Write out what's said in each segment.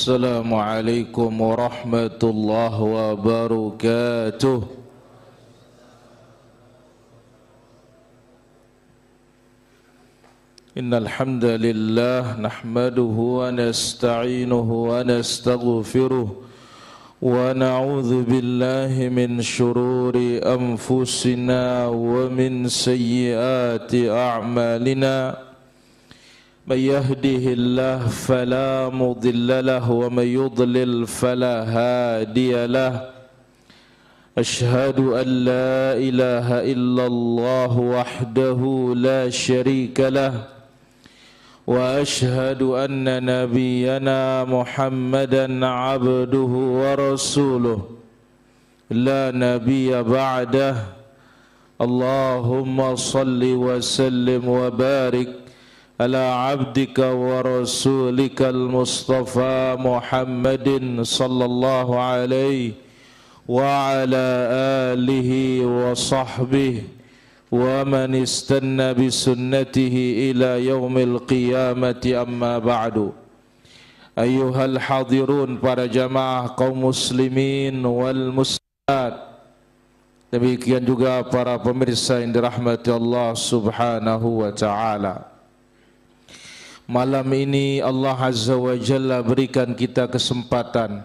Assalamualaikum warahmatullahi wabarakatuh. Innal hamdalillah nahmaduhu wa nasta'inuhu wa nastaghfiruh wa na'udzu billahi min shururi anfusina wa min sayyiati a'malina. من يهده الله فلا مضل له ومن يضلل فلا هادي له أشهد أن لا إله إلا الله وحده لا شريك له وأشهد أن نبينا محمدا عبده ورسوله لا نبي بعده اللهم صل وسلم وبارك على عبدك ورسولك المصطفى محمد صلى الله عليه وعلى آله وصحبه ومن استنى بسنته إلى يوم القيامة أما بعد أيها الحاضرون para jamaah kaum muslimin wal muslimat, demikian juga para pemirsa yang dirahmati Allah subhanahu wa ta'ala. Malam ini Allah Azza wa Jalla berikan kita kesempatan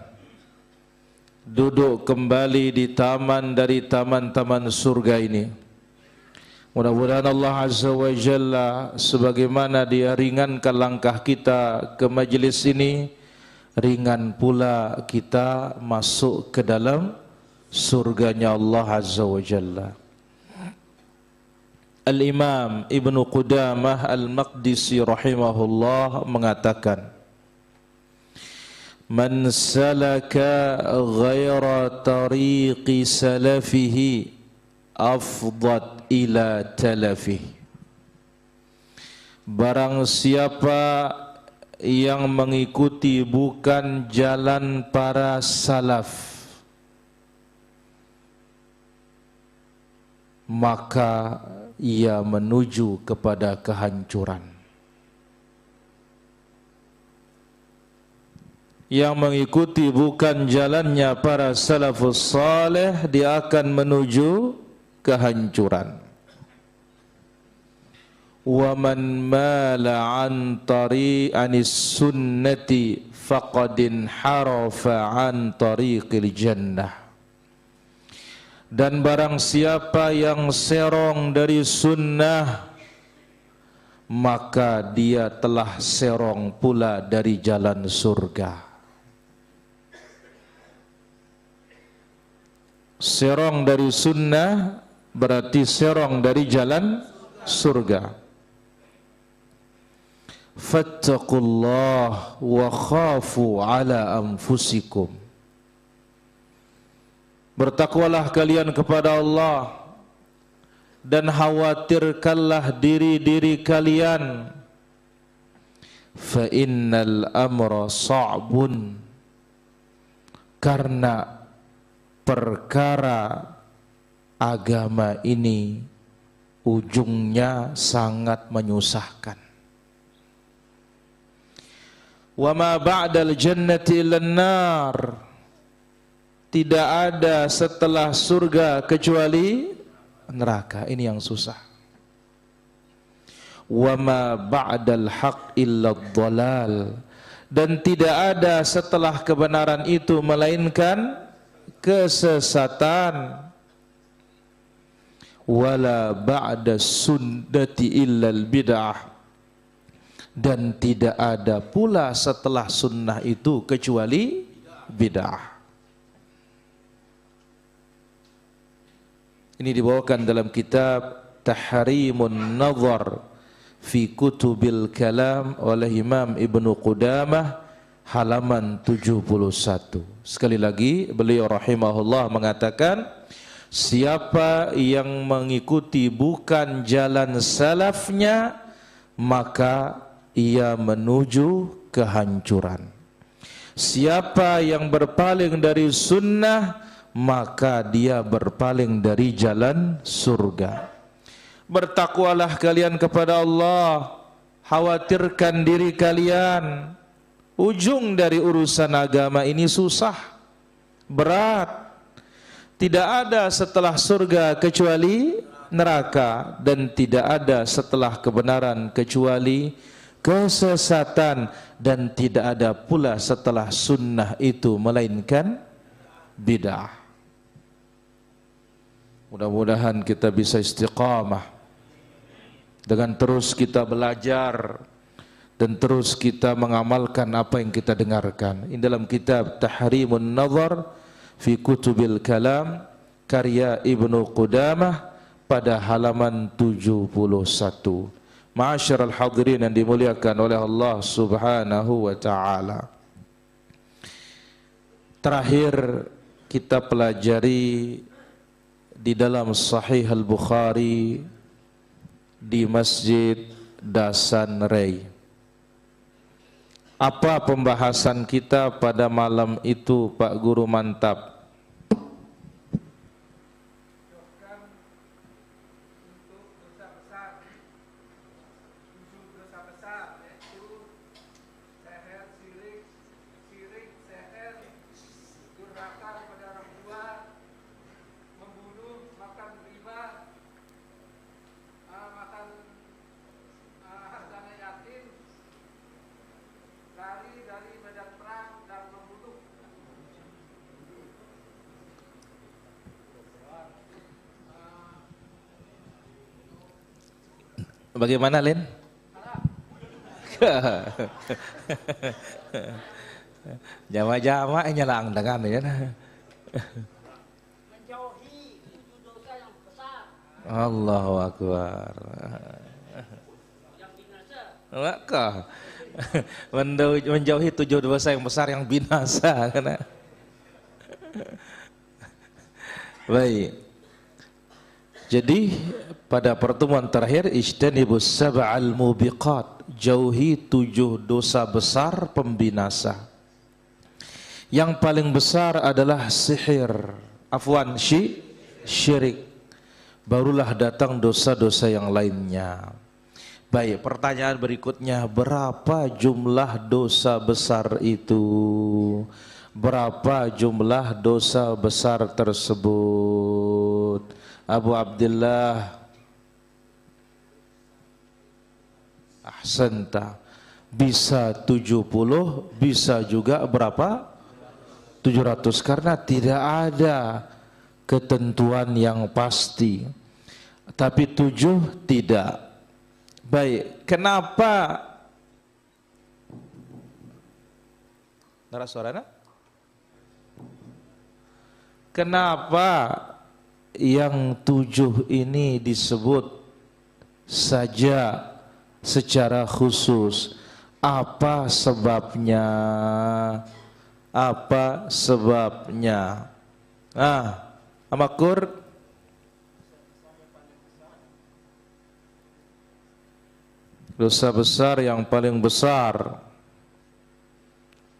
duduk kembali di taman dari taman-taman surga ini. Mudah-mudahan Allah Azza wa Jalla sebagaimana Dia ringankan langkah kita ke majlis ini, ringan pula kita masuk ke dalam surganya Allah Azza wa Jalla. Al-Imam Ibn Qudamah Al-Maqdisi rahimahullah mengatakan, Man salaka ghaira tariqi salafihi afdat ila talafih. Barang siapa yang mengikuti bukan jalan para salaf, maka ia menuju kepada kehancuran. Yang mengikuti bukan jalannya para salafus saleh, dia akan menuju kehancuran. Wa man mala an tariqanis sunnati faqad harafa an tariqil jannah. Dan barang siapa yang serong dari sunnah, maka dia telah serong pula dari jalan surga. Serong dari sunnah berarti serong dari jalan surga. Fattaqullah wa khafu ala anfusikum. Bertakwalah kalian kepada Allah dan khawatirkanlah diri-diri kalian. Fa innal amra sa'bun, karena perkara agama ini ujungnya sangat menyusahkan. Wa ma ba'dal jannati illan nar. Tidak ada setelah surga kecuali neraka. Ini yang susah. Wa ma ba'dal haq illa dhalal. Dan tidak ada setelah kebenaran itu melainkan kesesatan. Wala ba'da sunnati illa bid'ah. Dan tidak ada pula setelah sunnah itu kecuali bid'ah. Ini dibawakan dalam kitab Tahrimun Nazar fi Kutubil Kalam oleh Imam Ibn Qudamah halaman 71. Sekali lagi beliau rahimahullah mengatakan, siapa yang mengikuti bukan jalan salafnya, maka ia menuju kehancuran. Siapa yang berpaling dari sunnah, maka dia berpaling dari jalan surga. Bertakwalah kalian kepada Allah, khawatirkan diri kalian, Ujung dari urusan agama ini susah, berat. Tidak ada setelah surga kecuali neraka, dan tidak ada setelah kebenaran kecuali kesesatan, dan tidak ada pula setelah sunnah itu melainkan bid'ah. Mudah-mudahan kita bisa istiqamah dengan terus kita belajar dan terus kita mengamalkan apa yang kita dengarkan. Ini dalam kitab Tahrimun Nazar fi Kutubil Kalam karya Ibnu Qudamah pada halaman 71. Ma'asyiral hadirin yang dimuliakan oleh Allah Subhanahu wa taala. Terakhir kita pelajari di dalam Sahih Al-Bukhari di Masjid Dasan Rei. Apa pembahasan kita pada malam itu, Pak Guru mantap? Bagaimana, Len? Jama-jama nyelang dengan ya. Menjauhi 7 dosa yang besar. Allahu Akbar. Yang binasa. Maka menjauhi 7 dosa yang besar yang binasa. Baik. Jadi pada pertemuan terakhir ijtanibus sab'al mubiqat, jauhi 7 dosa besar pembinasa. Yang paling besar adalah sihir, syirik. Barulah datang dosa-dosa yang lainnya. Baik, pertanyaan berikutnya, berapa jumlah dosa besar itu? Berapa jumlah dosa besar tersebut? Abu Abdullah, ahsanta. Bisa 70, bisa juga berapa? 700, karena tidak ada ketentuan yang pasti. Tapi 7 tidak. Baik, kenapa? Narasuarana? Kenapa yang 7 ini disebut saja secara khusus? Apa sebabnya? Apa sebabnya? Amakur, dosa besar yang paling besar.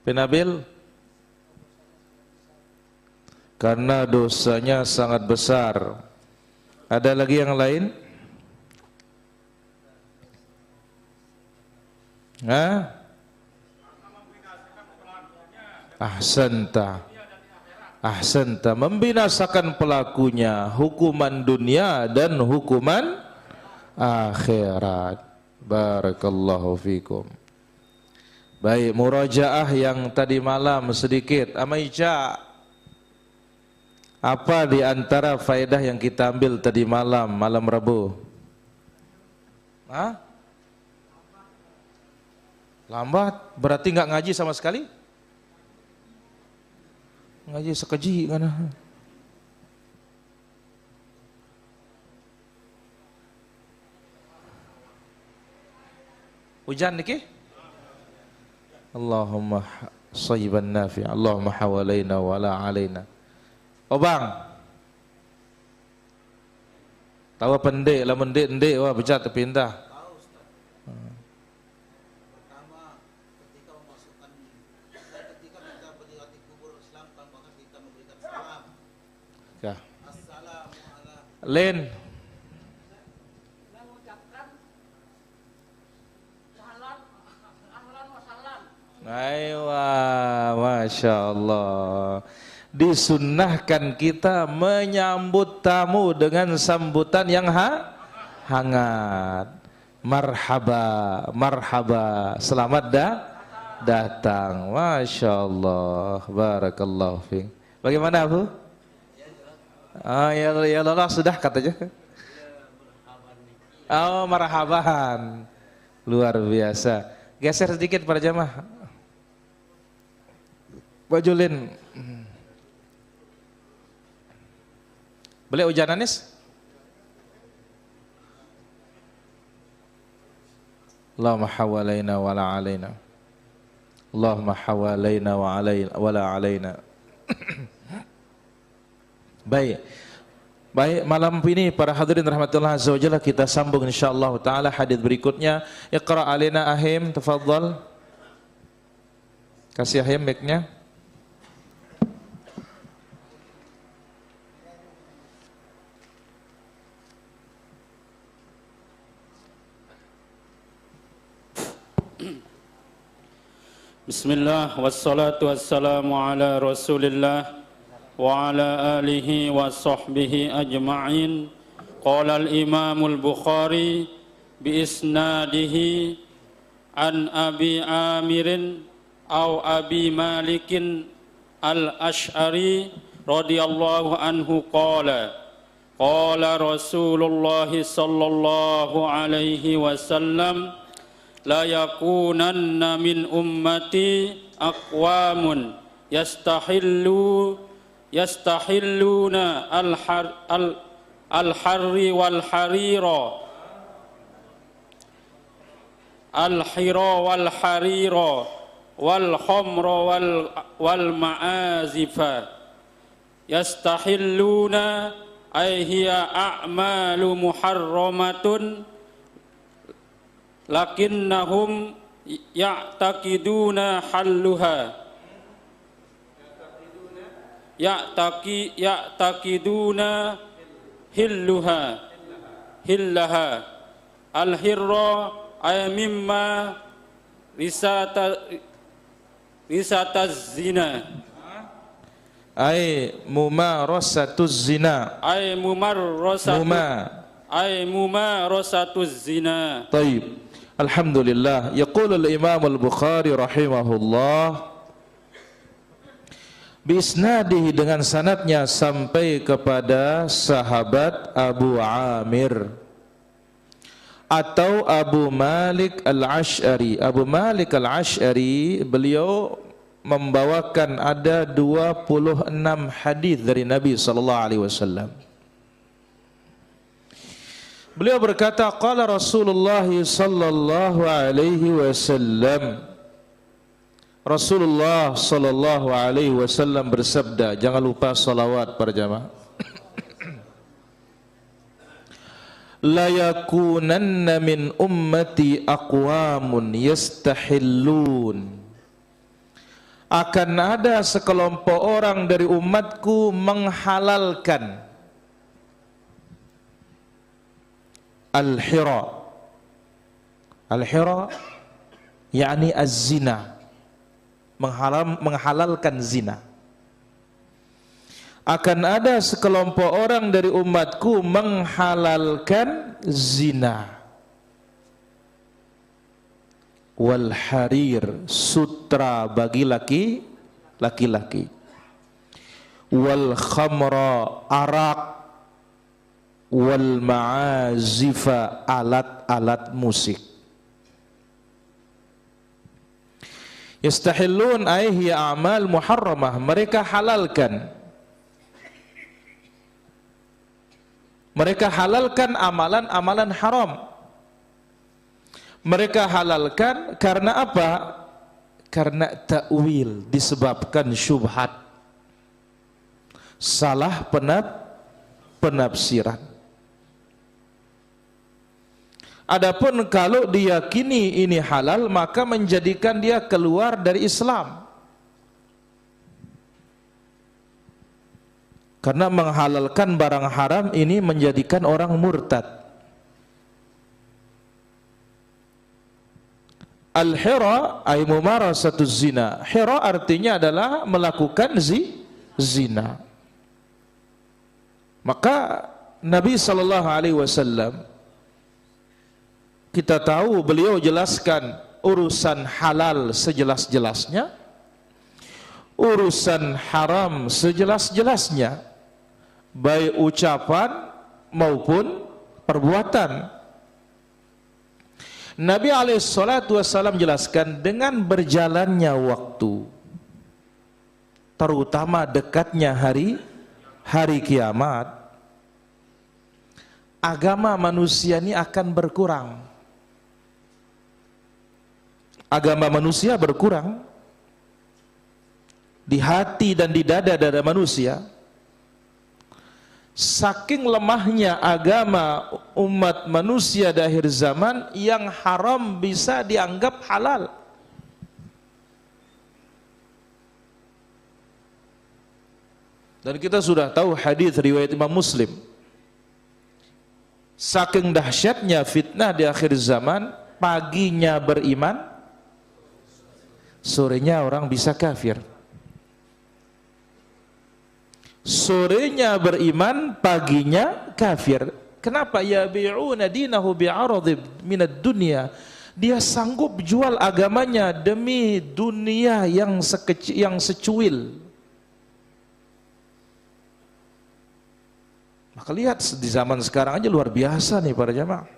Penabil, karena dosanya sangat besar. Ada lagi yang lain? Ahsanta, membinasakan pelakunya, hukuman dunia dan hukuman akhirat. Barakallahu fikum. Baik, murajaah yang tadi malam sedikit. Amaica, apa di antara faedah yang kita ambil tadi malam, malam Rabu? Lambat, berarti nggak ngaji sama sekali? Ngaji sekeji kan? Hujan niki? Allahumma sayyiban nafi', Allahumma hawalaina wa la alaina. Oh bang, tahu pendek lah, mendek wah becat terpindah. Tahu Ustaz. Pertama ketika memasukkan, ketika kita berdiri di kubur Islam tanpa kita memberikan salam. Ya. Assalamualaikum. Len, Mengucapkan salam, ahlan wa salam. ayo Masya Allah. Disunnahkan kita menyambut tamu dengan sambutan yang hangat. Marhaba, marhaba, selamat datang. Masya Allah, barakallahu fiik. Bagaimana Bu? Ya Allah sudah katanya. Oh, marhaban. Luar biasa. Geser sedikit para jamaah. Bajulin. Boleh hujan Anis? Allahumma hawalaina wa la alaina. Allahumma hawalaina wa la alaina. Baik. Baik, malam ini para hadirin rahmatullah azza wajalla, kita sambung insyaallah taala hadis berikutnya. Iqra alaina Ahim, tafadhal. Kasih Ahim mic-nya. Bismillah wassalatu wassalamu ala Rasulillah wa ala alihi wa sahbihi ajma'in. Qala al-Imam al-Bukhari bi isnadihi an Abi Amirin aw Abi Malikin al-Ash'ari radhiyallahu anhu qala qala Rasulullah sallallahu alaihi wasallam la yakunanna min ummati aqwamun yastahilluna al-harri wal harira wal khamra wal ma'azifa. Yastahilluna ay hiya a'malu muharramatun lakinnahum ya'taqiduna halluha ya'taqiduna hillaha al-hirra ay mimma risataz zina Ay mumarasatuz zina. ay mumarasatuz zina. Taib. Alhamdulillah. Yaqulu al-Imam al-Bukhari rahimahullah bi isnadihi, dengan sanadnya sampai kepada sahabat Abu Amir atau Abu Malik al-Ash'ari. Abu Malik al-Ash'ari beliau membawakan ada 26 hadis dari Nabi sallallahu alaihi wasallam. Beliau berkata, qala Rasulullah sallallahu alaihi wasallam. Rasulullah sallallahu alaihi wasallam bersabda, jangan lupa salawat para jamaah. La yakunanna min ummati aqwamun yastahillun, akan ada sekelompok orang dari umatku menghalalkan al-hira. Al-hira yakni az-zina, menghalalkan zina. Akan ada sekelompok orang dari umatku menghalalkan zina. Wal harir, sutra bagi laki-laki. Wal khamra, arak. Wal ma'azifa, alat-alat musik. Yastahillun ay hiya a'mal muharramah, mereka halalkan. Mereka halalkan amalan-amalan haram. Mereka halalkan karena apa? Karena ta'wil, disebabkan syubhat, salah penafsiran. Adapun kalau diyakini ini halal, maka menjadikan dia keluar dari Islam. Karena menghalalkan barang haram ini menjadikan orang murtad. Al-hira ay mumarasatuz zina. Hira artinya adalah melakukan zina. Maka Nabi sallallahu alaihi wasallam, kita tahu beliau jelaskan urusan halal sejelas-jelasnya, urusan haram sejelas-jelasnya, baik ucapan maupun perbuatan. Nabi SAW jelaskan dengan berjalannya waktu, terutama dekatnya hari kiamat, agama manusia ini akan berkurang. Agama manusia berkurang di hati dan di dada manusia. Saking lemahnya agama umat manusia di akhir zaman, yang haram bisa dianggap halal. Dan kita sudah tahu hadis riwayat Imam Muslim, saking dahsyatnya fitnah di akhir zaman, paginya beriman, sorenya orang bisa kafir. Sorenya beriman, paginya kafir. Kenapa? Yabi'una dinahu bi'aradhin minad dunya. Dia sanggup jual agamanya demi dunia yang secuil. Maka lihat di zaman sekarang aja luar biasa nih para jamaah.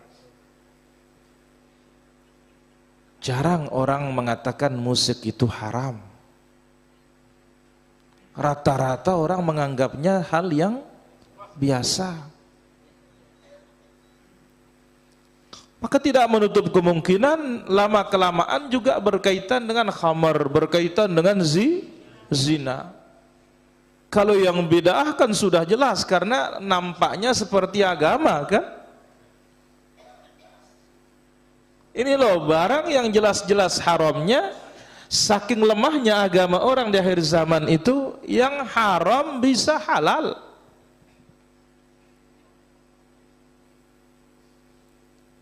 Jarang orang mengatakan musik itu haram. Rata-rata orang menganggapnya hal yang biasa. Maka tidak menutup kemungkinan lama-kelamaan juga berkaitan dengan khamar, berkaitan dengan zina. Kalau yang bid'ah kan sudah jelas, karena nampaknya seperti agama kan. Ini loh barang yang jelas-jelas haramnya. Saking lemahnya agama orang di akhir zaman itu, yang haram bisa halal.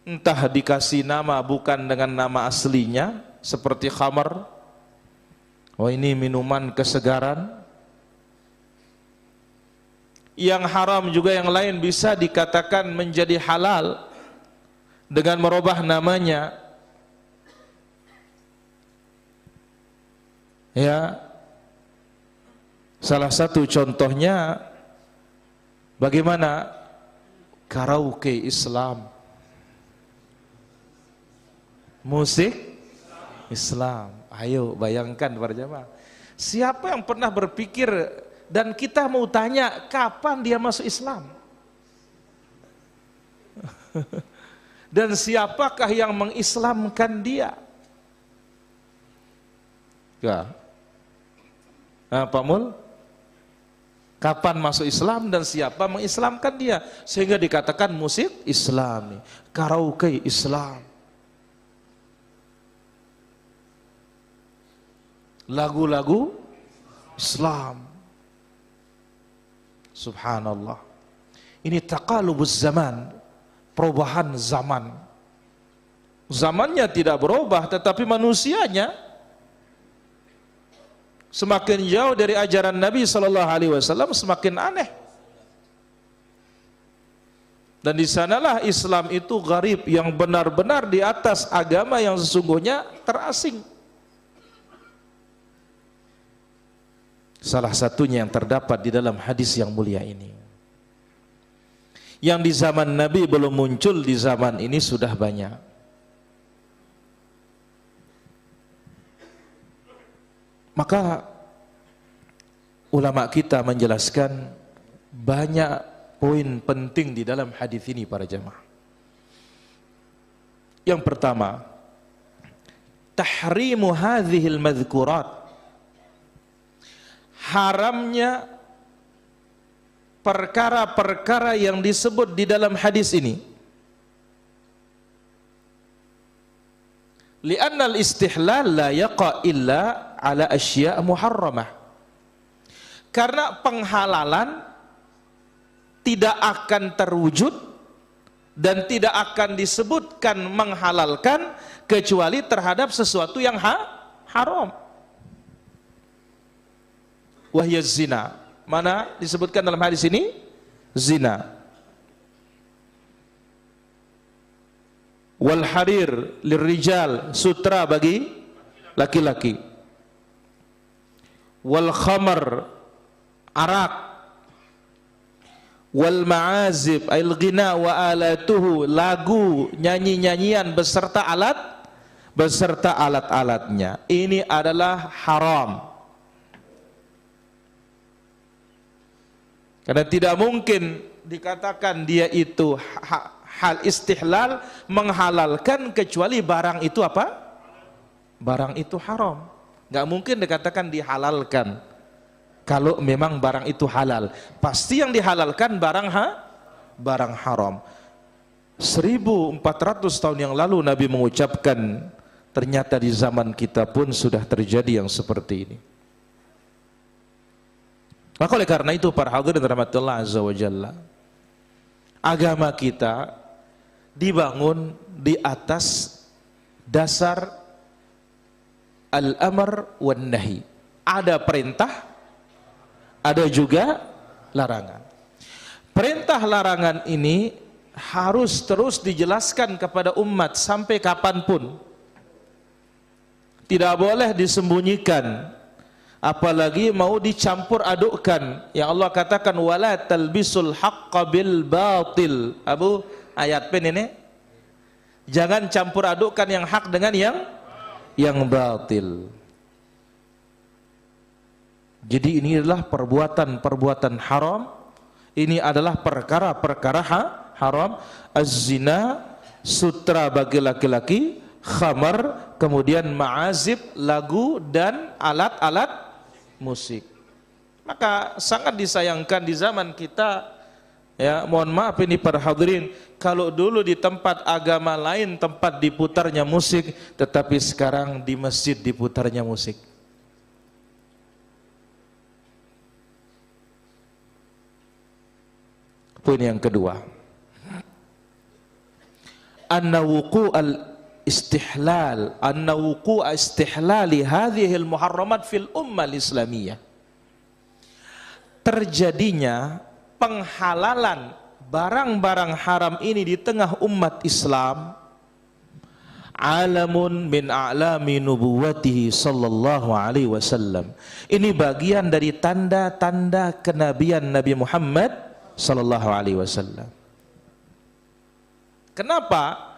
Entah dikasih nama bukan dengan nama aslinya, seperti khamar. Oh ini minuman kesegaran. Yang haram juga yang lain bisa dikatakan menjadi halal dengan merubah namanya. Ya, salah satu contohnya bagaimana karaoke Islam, musik Islam. Ayo bayangkan para jemaah, siapa yang pernah berpikir, dan kita mau tanya kapan dia masuk Islam? Dan siapakah yang mengislamkan dia? Ya. Nah, Pak Mul, kapan masuk Islam dan siapa mengislamkan dia sehingga dikatakan musik Islam, karaoke Islam, lagu-lagu Islam. Subhanallah. Ini taqalubuz zaman, perubahan zaman. Zamannya tidak berubah, tetapi manusianya semakin jauh dari ajaran Nabi SAW, semakin aneh. Dan di sanalah Islam itu gharib, yang benar-benar di atas agama yang sesungguhnya terasing. Salah satunya yang terdapat di dalam hadis yang mulia ini, yang di zaman Nabi belum muncul, di zaman ini sudah banyak. Maka ulama kita menjelaskan banyak poin penting di dalam hadis ini para jamaah. Yang pertama, tahrimu hadhil madhkurat, haramnya perkara-perkara yang disebut di dalam hadis ini. Li'anna al-istihlal la yaqa illa ala asya' muharramah. Karena penghalalan tidak akan terwujud dan tidak akan disebutkan menghalalkan kecuali terhadap sesuatu yang haram. Wahya zina. Mana disebutkan dalam hadis ini? Zina. Wal harir lirrijal, sutra bagi laki-laki. Wal khamar, arak. Wal ma'azib al ghina wa alatuhu, lagu, nyanyi-nyanyian beserta alat-alatnya. Ini adalah haram. Karena tidak mungkin dikatakan dia itu hal istihlal, menghalalkan, kecuali barang itu apa? Barang itu haram. Nggak mungkin dikatakan dihalalkan kalau memang barang itu halal. Pasti yang dihalalkan barang haram. 1400 tahun yang lalu Nabi mengucapkan, ternyata di zaman kita pun sudah terjadi yang seperti ini. Maka oleh karena itu para hadirin rahmatullah azza wa jalla, agama kita dibangun di atas dasar al-amr wan nahi. Ada perintah, ada juga larangan. Perintah larangan ini harus terus dijelaskan kepada umat sampai kapanpun. Tidak boleh disembunyikan, apalagi mau dicampur adukkan. Yang Allah katakan wala talbisul haqqa bil batil. Abu, ayat pen ini, jangan campur adukkan yang hak dengan yang batil. Jadi ini adalah perbuatan-perbuatan haram. Ini adalah perkara-perkara haram. Az-zina, sutra bagi laki-laki, khamar, kemudian ma'azib, lagu dan alat-alat musik. Maka sangat disayangkan di zaman kita, ya, mohon maaf ini para hadirin, kalau dulu di tempat agama lain tempat diputarnya musik, tetapi sekarang di masjid diputarnya musik. Poin yang kedua, anna wuqu' istihlali hadhihi al-muharramat fil ummah al-islamiyah. Terjadinya penghalalan barang-barang haram ini di tengah umat Islam, alamun min a'lami nubuwatihi sallallahu alaihi wasallam. Ini bagian dari tanda-tanda kenabian Nabi Muhammad sallallahu alaihi wasallam. Kenapa?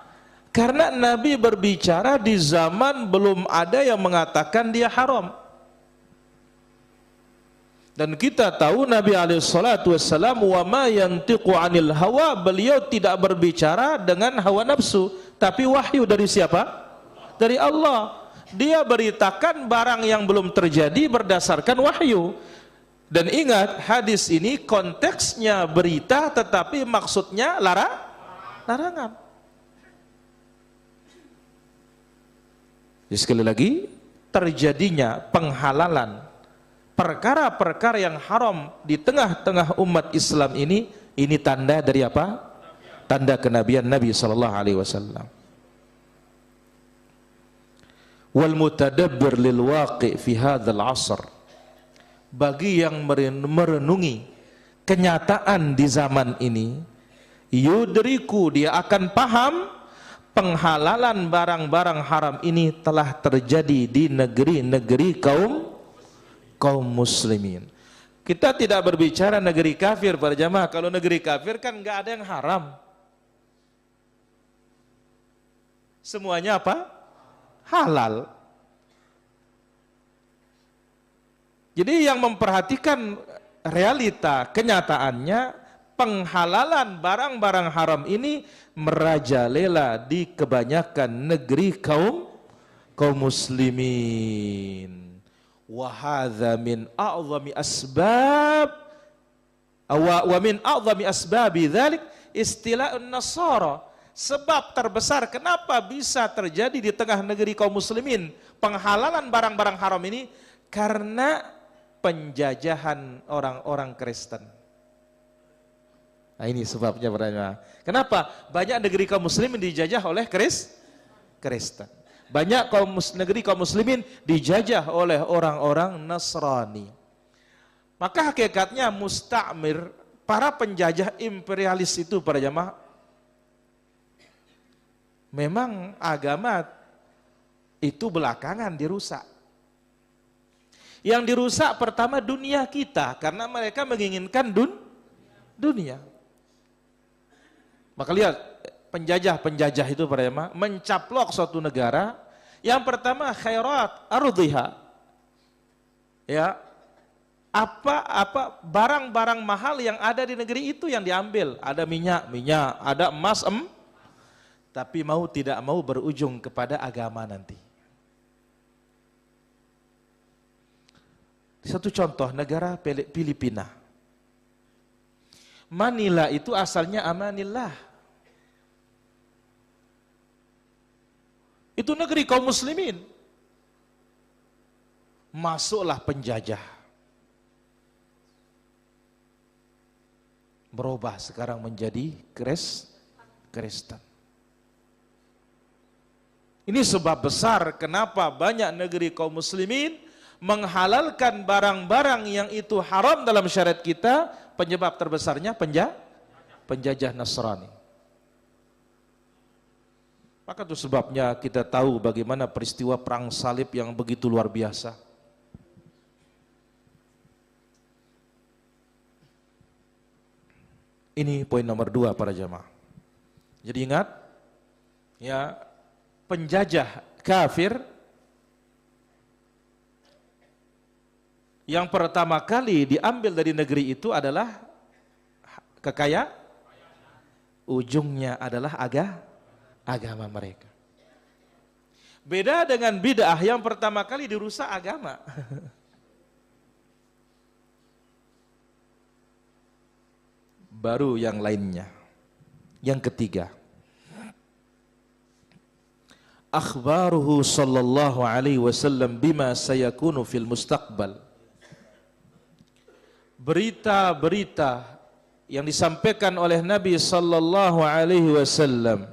Karena Nabi berbicara di zaman belum ada yang mengatakan dia haram. Dan kita tahu Nabi alaihi salatu wassalam wa ma yantiqu anil hawa, beliau tidak berbicara dengan hawa nafsu, tapi wahyu dari siapa? Dari Allah. Dia beritakan barang yang belum terjadi berdasarkan wahyu. Dan ingat, hadis ini konteksnya berita, tetapi maksudnya larangan. Jadi sekali lagi, terjadinya penghalalan perkara-perkara yang haram di tengah-tengah umat Islam ini tanda dari apa? Tanda kenabian Nabi sallallahu alaihi wasallam. Wal mutadabbir lil waqi' fi hadzal 'asr. Bagi yang merenungi kenyataan di zaman ini, yudriku, dia akan paham penghalalan barang-barang haram ini telah terjadi di negeri-negeri kaum muslimin. Kita tidak berbicara negeri kafir para jamaah. Kalau negeri kafir kan nggak ada yang haram. Semuanya apa? Halal. Jadi yang memperhatikan realita kenyataannya, penghalalan barang-barang haram ini merajalela di kebanyakan negeri kaum muslimin. Wa hadza min a'zami asbab wa min a'zami asbabi dzalik istila'un nasara. Sebab terbesar kenapa bisa terjadi di tengah negeri kaum muslimin penghalalan barang-barang haram ini, karena penjajahan orang-orang Kristen. Nah, ini sebabnya. Kenapa? Banyak negeri kaum muslimin dijajah oleh Kristen. Banyak negeri kaum muslimin dijajah oleh orang-orang Nasrani. Maka hakikatnya musta'mir, para penjajah imperialis itu para jamaah, memang agama itu belakangan dirusak. Yang dirusak pertama dunia kita, karena mereka menginginkan dunia. Maka lihat, penjajah itu para jamaah mencaplok suatu negara. Yang pertama khairat ardhiha. Ya, apa barang-barang mahal yang ada di negeri itu yang diambil. Ada minyak, ada emas, tapi tidak mau berujung kepada agama nanti. Satu contoh, negara Filipina. Manila itu asalnya amanillah. Itu negeri kaum muslimin. Masuklah penjajah. Berubah sekarang menjadi Kristen. Ini sebab besar kenapa banyak negeri kaum muslimin menghalalkan barang-barang yang itu haram dalam syariat kita. Penyebab terbesarnya penjajah Nasrani. Maka itu sebabnya kita tahu bagaimana peristiwa perang salib yang begitu luar biasa. Ini poin nomor 2 para jamaah. Jadi ingat, ya, penjajah kafir yang pertama kali diambil dari negeri itu adalah kekayaan, ujungnya adalah agama mereka. Beda dengan bid'ah yang pertama kali dirusak agama. Baru yang lainnya. Yang ketiga, akhbaruhu sallallahu alaihi wasallam bima sayakunu fil mustaqbal. Berita-berita yang disampaikan oleh Nabi sallallahu alaihi wasallam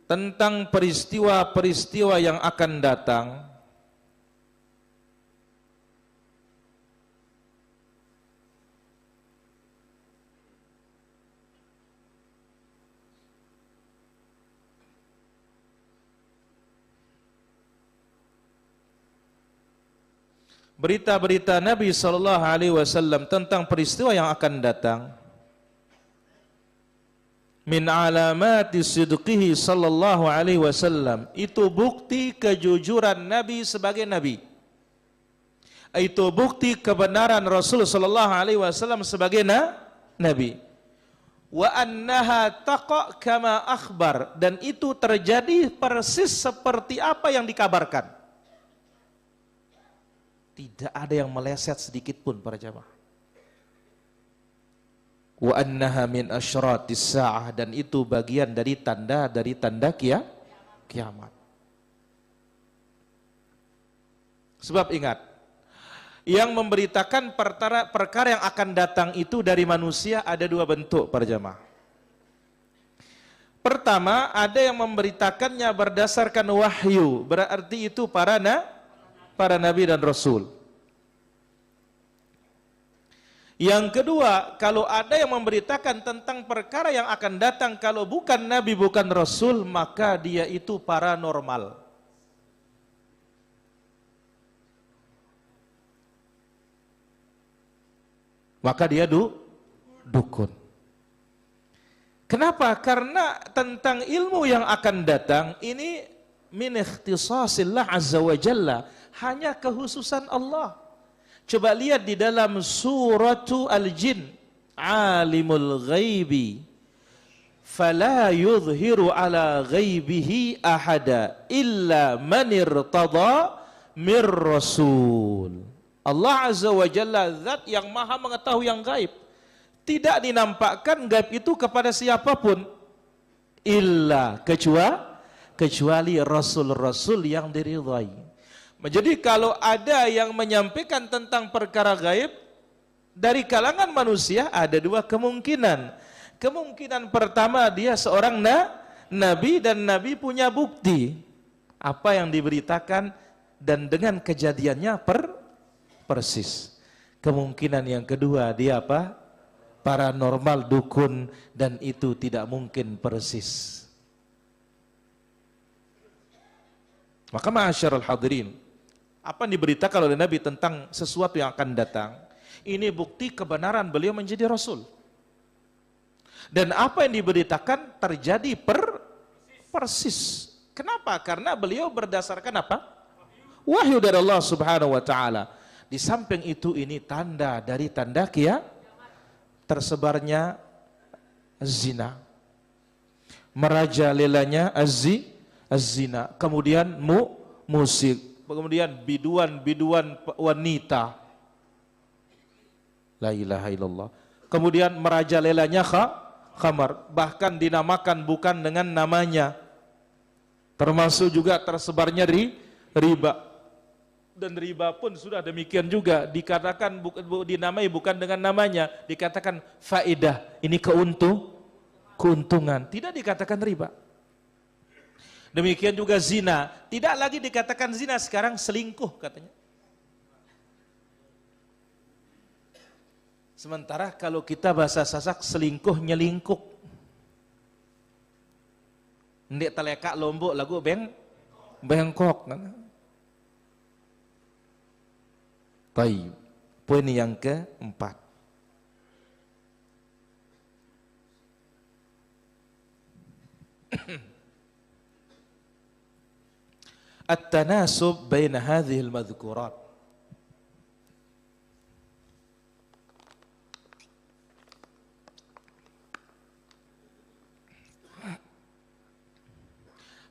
tentang peristiwa-peristiwa yang akan datang, berita-berita Nabi sallallahu alaihi wasallam tentang peristiwa yang akan datang, min alamati sidqihi sallallahu alaihi wasallam, itu bukti kejujuran Nabi sebagai Nabi, itu bukti kebenaran Rasul sallallahu alaihi wasallam sebagai Nabi. Wa annaha taqa kama akhbar, dan itu terjadi persis seperti apa yang dikabarkan. Tidak ada yang meleset sedikit pun para jamaah. Wa annaha min asyratis saah, dan itu bagian dari tanda kiamat. Sebab ingat, yang memberitakan perkara yang akan datang itu dari manusia ada 2 bentuk para jamaah. Pertama, ada yang memberitakannya berdasarkan wahyu, berarti itu para nabi dan rasul. Yang kedua, kalau ada yang memberitakan tentang perkara yang akan datang, kalau bukan nabi, bukan rasul, maka dia itu paranormal. Maka dia dukun. Kenapa? Karena tentang ilmu yang akan datang ini min ikhtisasillah azza wa jalla, hanya kehususan Allah. Coba lihat di dalam suratu Al-Jin, alimul ghaibi fala yudhiru ala ghaibihi ahada illa man irtada mir rasul. Allah azza wa jalla zat yang maha mengetahui yang gaib, tidak dinampakkan gaib itu kepada siapapun illa kecuali rasul-rasul yang diridhai. Jadi kalau ada yang menyampaikan tentang perkara gaib dari kalangan manusia, ada 2 kemungkinan. Kemungkinan pertama, dia seorang Nabi dan Nabi punya bukti apa yang diberitakan dan dengan kejadiannya persis. Kemungkinan yang kedua dia apa? Paranormal, dukun, dan itu tidak mungkin persis. Maka ma'asyiral hadirin, apa yang diberitakan oleh Nabi tentang sesuatu yang akan datang, ini bukti kebenaran beliau menjadi Rasul. Dan apa yang diberitakan terjadi persis. Kenapa? Karena beliau berdasarkan apa? Wahyu dari Allah Subhanahu wa taala. Di samping itu ini tanda dari tanda tersebarnya zina. Merajalelanya zina. Kemudian musik, kemudian biduan wanita. La ilaha illallah. Kemudian merajalelanya khamar, bahkan dinamakan bukan dengan namanya. Termasuk juga tersebarnya riba. Dan riba pun sudah demikian juga, dikatakan dinamai bukan dengan namanya, dikatakan faedah, ini keuntungan, tidak dikatakan riba. Demikian juga zina, tidak lagi dikatakan zina, sekarang selingkuh katanya. Sementara kalau kita bahasa Sasak, selingkuh nyelingkuk. Ndek teleka lombok lagu bengkok. Baik, poin yang keempat. At-tanasub baina hadhihi al-madhkurat.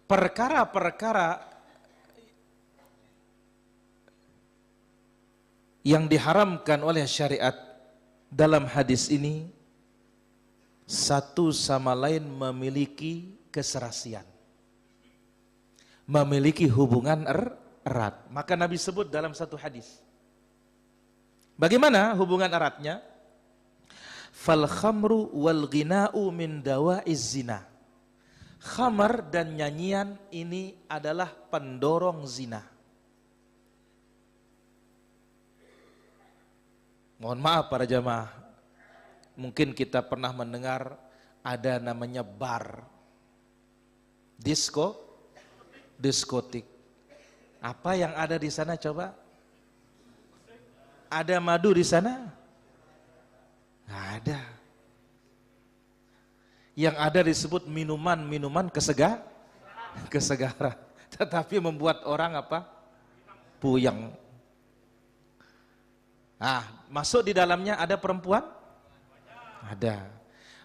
Perkara-perkara yang diharamkan oleh syariat dalam hadis ini satu sama lain memiliki keserasian, memiliki hubungan erat. Maka Nabi sebut dalam satu hadis. Bagaimana hubungan eratnya? Fal khamru wal ghina'u min dawa'iz zina. Khamar dan nyanyian ini adalah pendorong zina. Mohon maaf para jamaah, mungkin kita pernah mendengar ada namanya bar, diskotik. Apa yang ada di sana coba? Ada madu di sana? Nggak ada. Yang ada disebut minuman kesegaran, tetapi membuat orang apa? Puyeng. Masuk di dalamnya ada perempuan? Ada.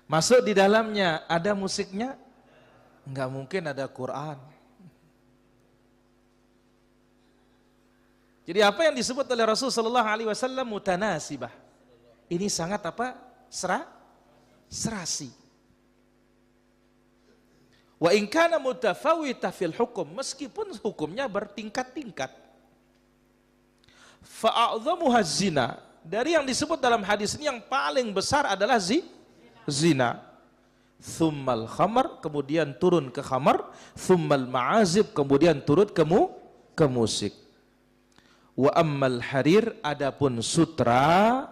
Masuk di dalamnya ada musiknya? Enggak mungkin ada Quran. Jadi apa yang disebut oleh Rasul sallallahu alaihi wasallam mutanasibah. Ini sangat apa? Serasi. Wa in kana mutafawita fil hukum, meskipun hukumnya bertingkat-tingkat. Fa'adhamuha zina, dari yang disebut dalam hadis ini yang paling besar adalah zina. Thummal khamar, kemudian turun ke khamar. Thummal ma'azib, kemudian turun ke musik. Wa ammal harir, adapun sutra,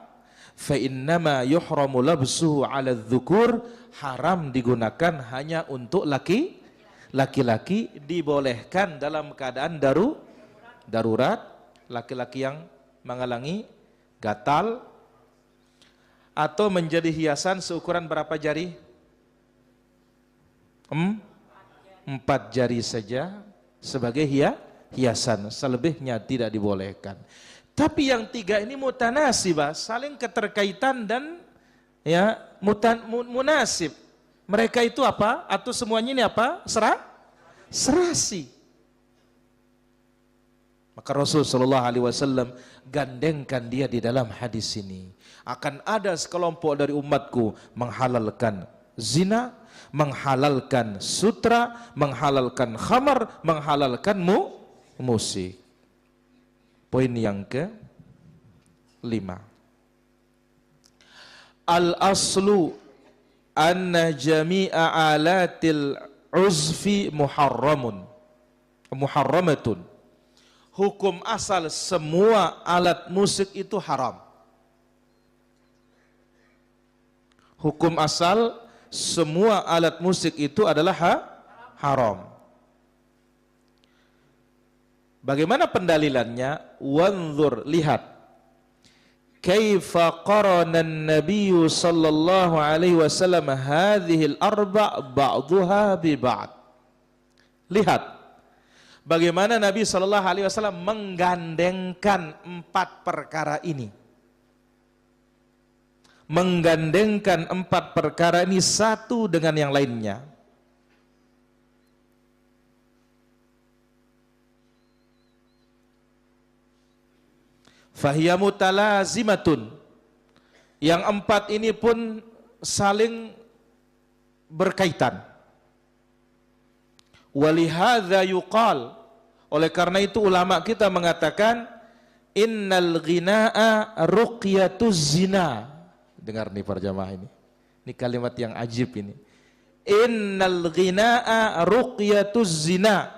fa innama yuhramu labsuhu 'ala adh-dhukur, haram digunakan hanya untuk laki-laki, dibolehkan dalam keadaan darurat, laki-laki yang mengalami gatal atau menjadi hiasan seukuran berapa jari? 4 jari saja sebagai hiasan, selebihnya tidak dibolehkan. Tapi yang 3 ini mutanasibah, saling keterkaitan dan munasib. Mereka itu apa? Atau semuanya ini apa? Serasi. Maka Rasul sallallahu alaihi wasallam gandengkan dia di dalam hadis ini. Akan ada sekelompok dari umatku menghalalkan zina, menghalalkan sutra, menghalalkan khamar, menghalalkan musik. Poin yang ke-5. Al-aslu anna jami'a alatil uzfi muharramatun. Hukum asal semua alat musik itu haram. Hukum asal semua alat musik itu adalah haram. Bagaimana pendalilannya? Wanzur, lihat. Kaifa qarana an-nabiy sallallahu alaihi wasallam hadhihi al-arba' ba'daha bi ba'd. Lihat bagaimana Nabi sallallahu alaihi wasallam menggandengkan 4 perkara ini. Menggandengkan 4 perkara ini satu dengan yang lainnya. Fahiya mutalazimatun. Yang 4 ini pun saling berkaitan. Walihadza yuqal, oleh karena itu ulama kita mengatakan innal ghinaa ruqyatuz zina. Dengar nih para jamaah ini. Ini kalimat yang ajib ini. Innal ghinaa ruqyatuz zina.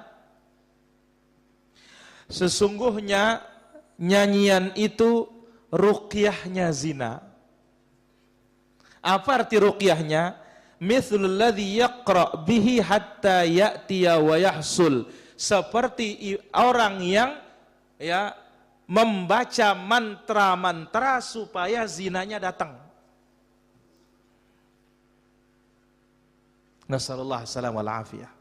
Sesungguhnya nyanyian itu ruqyahnya zina. Apa arti ruqyahnya? Mithlul ladzi yaqra bihi hatta ya'tiya wa yahsul. Seperti orang yang membaca mantra-mantra supaya zinanya datang. Nasallallahu alaihi wal afiyah.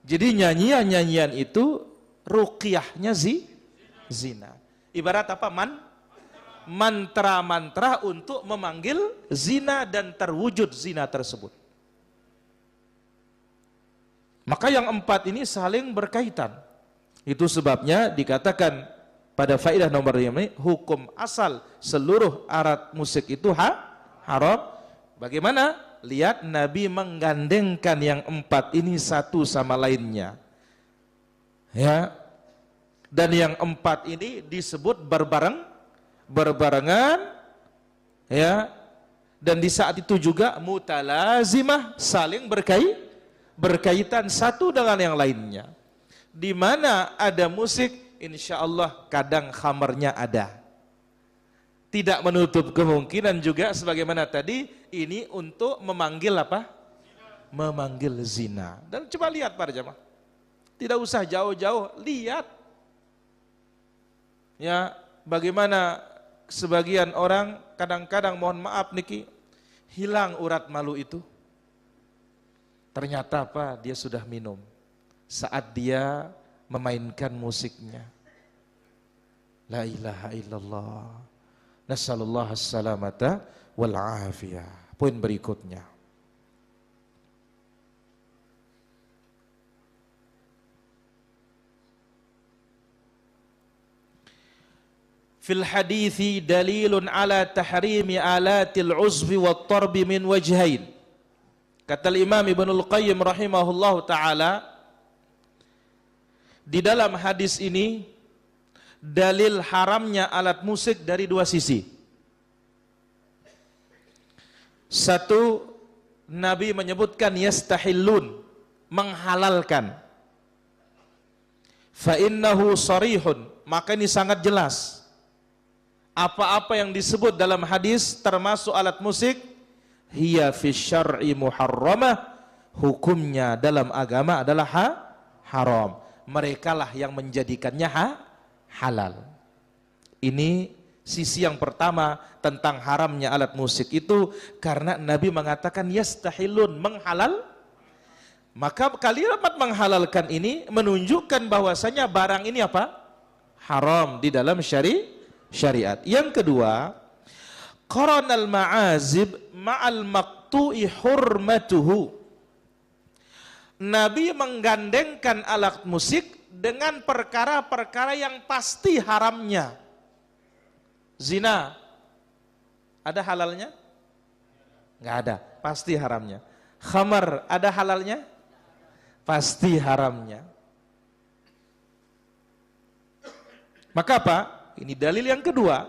Jadi nyanyian-nyanyian itu ruqyahnya zina. Ibarat apa? Mantra-mantra untuk memanggil zina dan terwujud zina tersebut. Maka yang 4 ini saling berkaitan. Itu sebabnya dikatakan pada faedah nomor ini, hukum asal seluruh alat musik itu haram. Bagaimana? Lihat Nabi menggandengkan yang 4 ini satu sama lainnya. Ya. Dan yang 4 ini disebut berbarengan, ya. Dan di saat itu juga mutalazimah, saling berkaitan satu dengan yang lainnya. Di mana ada musik, insya Allah kadang khamarnya ada. Tidak menutup kemungkinan juga sebagaimana tadi ini untuk memanggil apa? Memanggil zina. Dan coba lihat para jamaah. Tidak usah jauh-jauh, lihat. Ya, bagaimana sebagian orang kadang-kadang mohon maaf niki hilang urat malu itu. Ternyata apa? Dia sudah minum saat dia memainkan musiknya. La ilaha illallah. Nasallallahu as-salamata wal afiyah. Poin berikutnya. Fil hadithi dalilun ala tahrimi alatil uzfi wat tarbi min wajhain. Kata Imam Ibnul Qayyim rahimahullahu taala, di dalam hadis ini dalil haramnya alat musik dari 2 sisi. Satu, Nabi menyebutkan yastahillun, menghalalkan. Fa innahu sarihun, maka ini sangat jelas. Apa-apa yang disebut dalam hadis termasuk alat musik, hiya fi syar'i muharramah, hukumnya dalam agama adalah haram. Merekalah yang menjadikannya halal. Ini sisi yang pertama tentang haramnya alat musik itu karena Nabi mengatakan yastahilun, menghalal. Maka kalimat menghalalkan ini menunjukkan bahwasanya barang ini apa? Haram di dalam syariat. Yang kedua, qaranal ma'azib ma'al maqtu'i hurmatuhu. Nabi menggandengkan alat musik dengan perkara-perkara yang pasti haramnya. Zina, ada halalnya? Enggak ada, pasti haramnya. Khamar, ada halalnya? Pasti haramnya. Maka apa? Ini dalil yang kedua.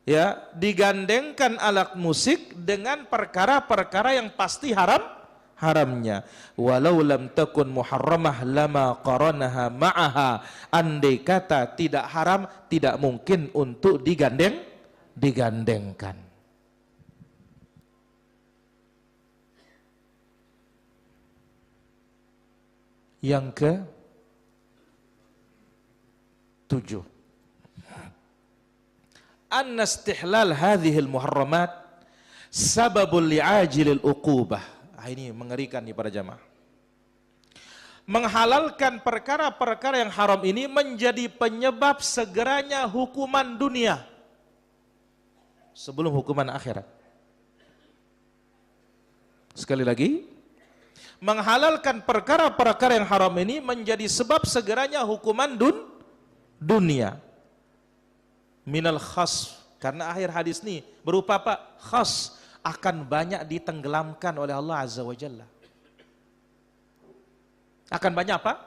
ya digandengkan alat musik dengan perkara-perkara yang pasti haramnya. Walau lam takun muharramah lama qaranaha ma'aha. Andai kata tidak haram, tidak mungkin untuk digandengkan. Yang ke 7. Anna istihlal hadhil muharramat sababul li'ajilil uqubah. Ini mengerikan nih para jamaah. Menghalalkan perkara-perkara yang haram ini menjadi penyebab segeranya hukuman dunia sebelum hukuman akhirat. Sekali lagi, menghalalkan perkara-perkara yang haram ini menjadi sebab segeranya hukuman dunia. Minal khas, karena akhir hadis ini berupa apa? Khas, akan banyak ditenggelamkan oleh Allah Azza wa Jalla. Akan banyak apa?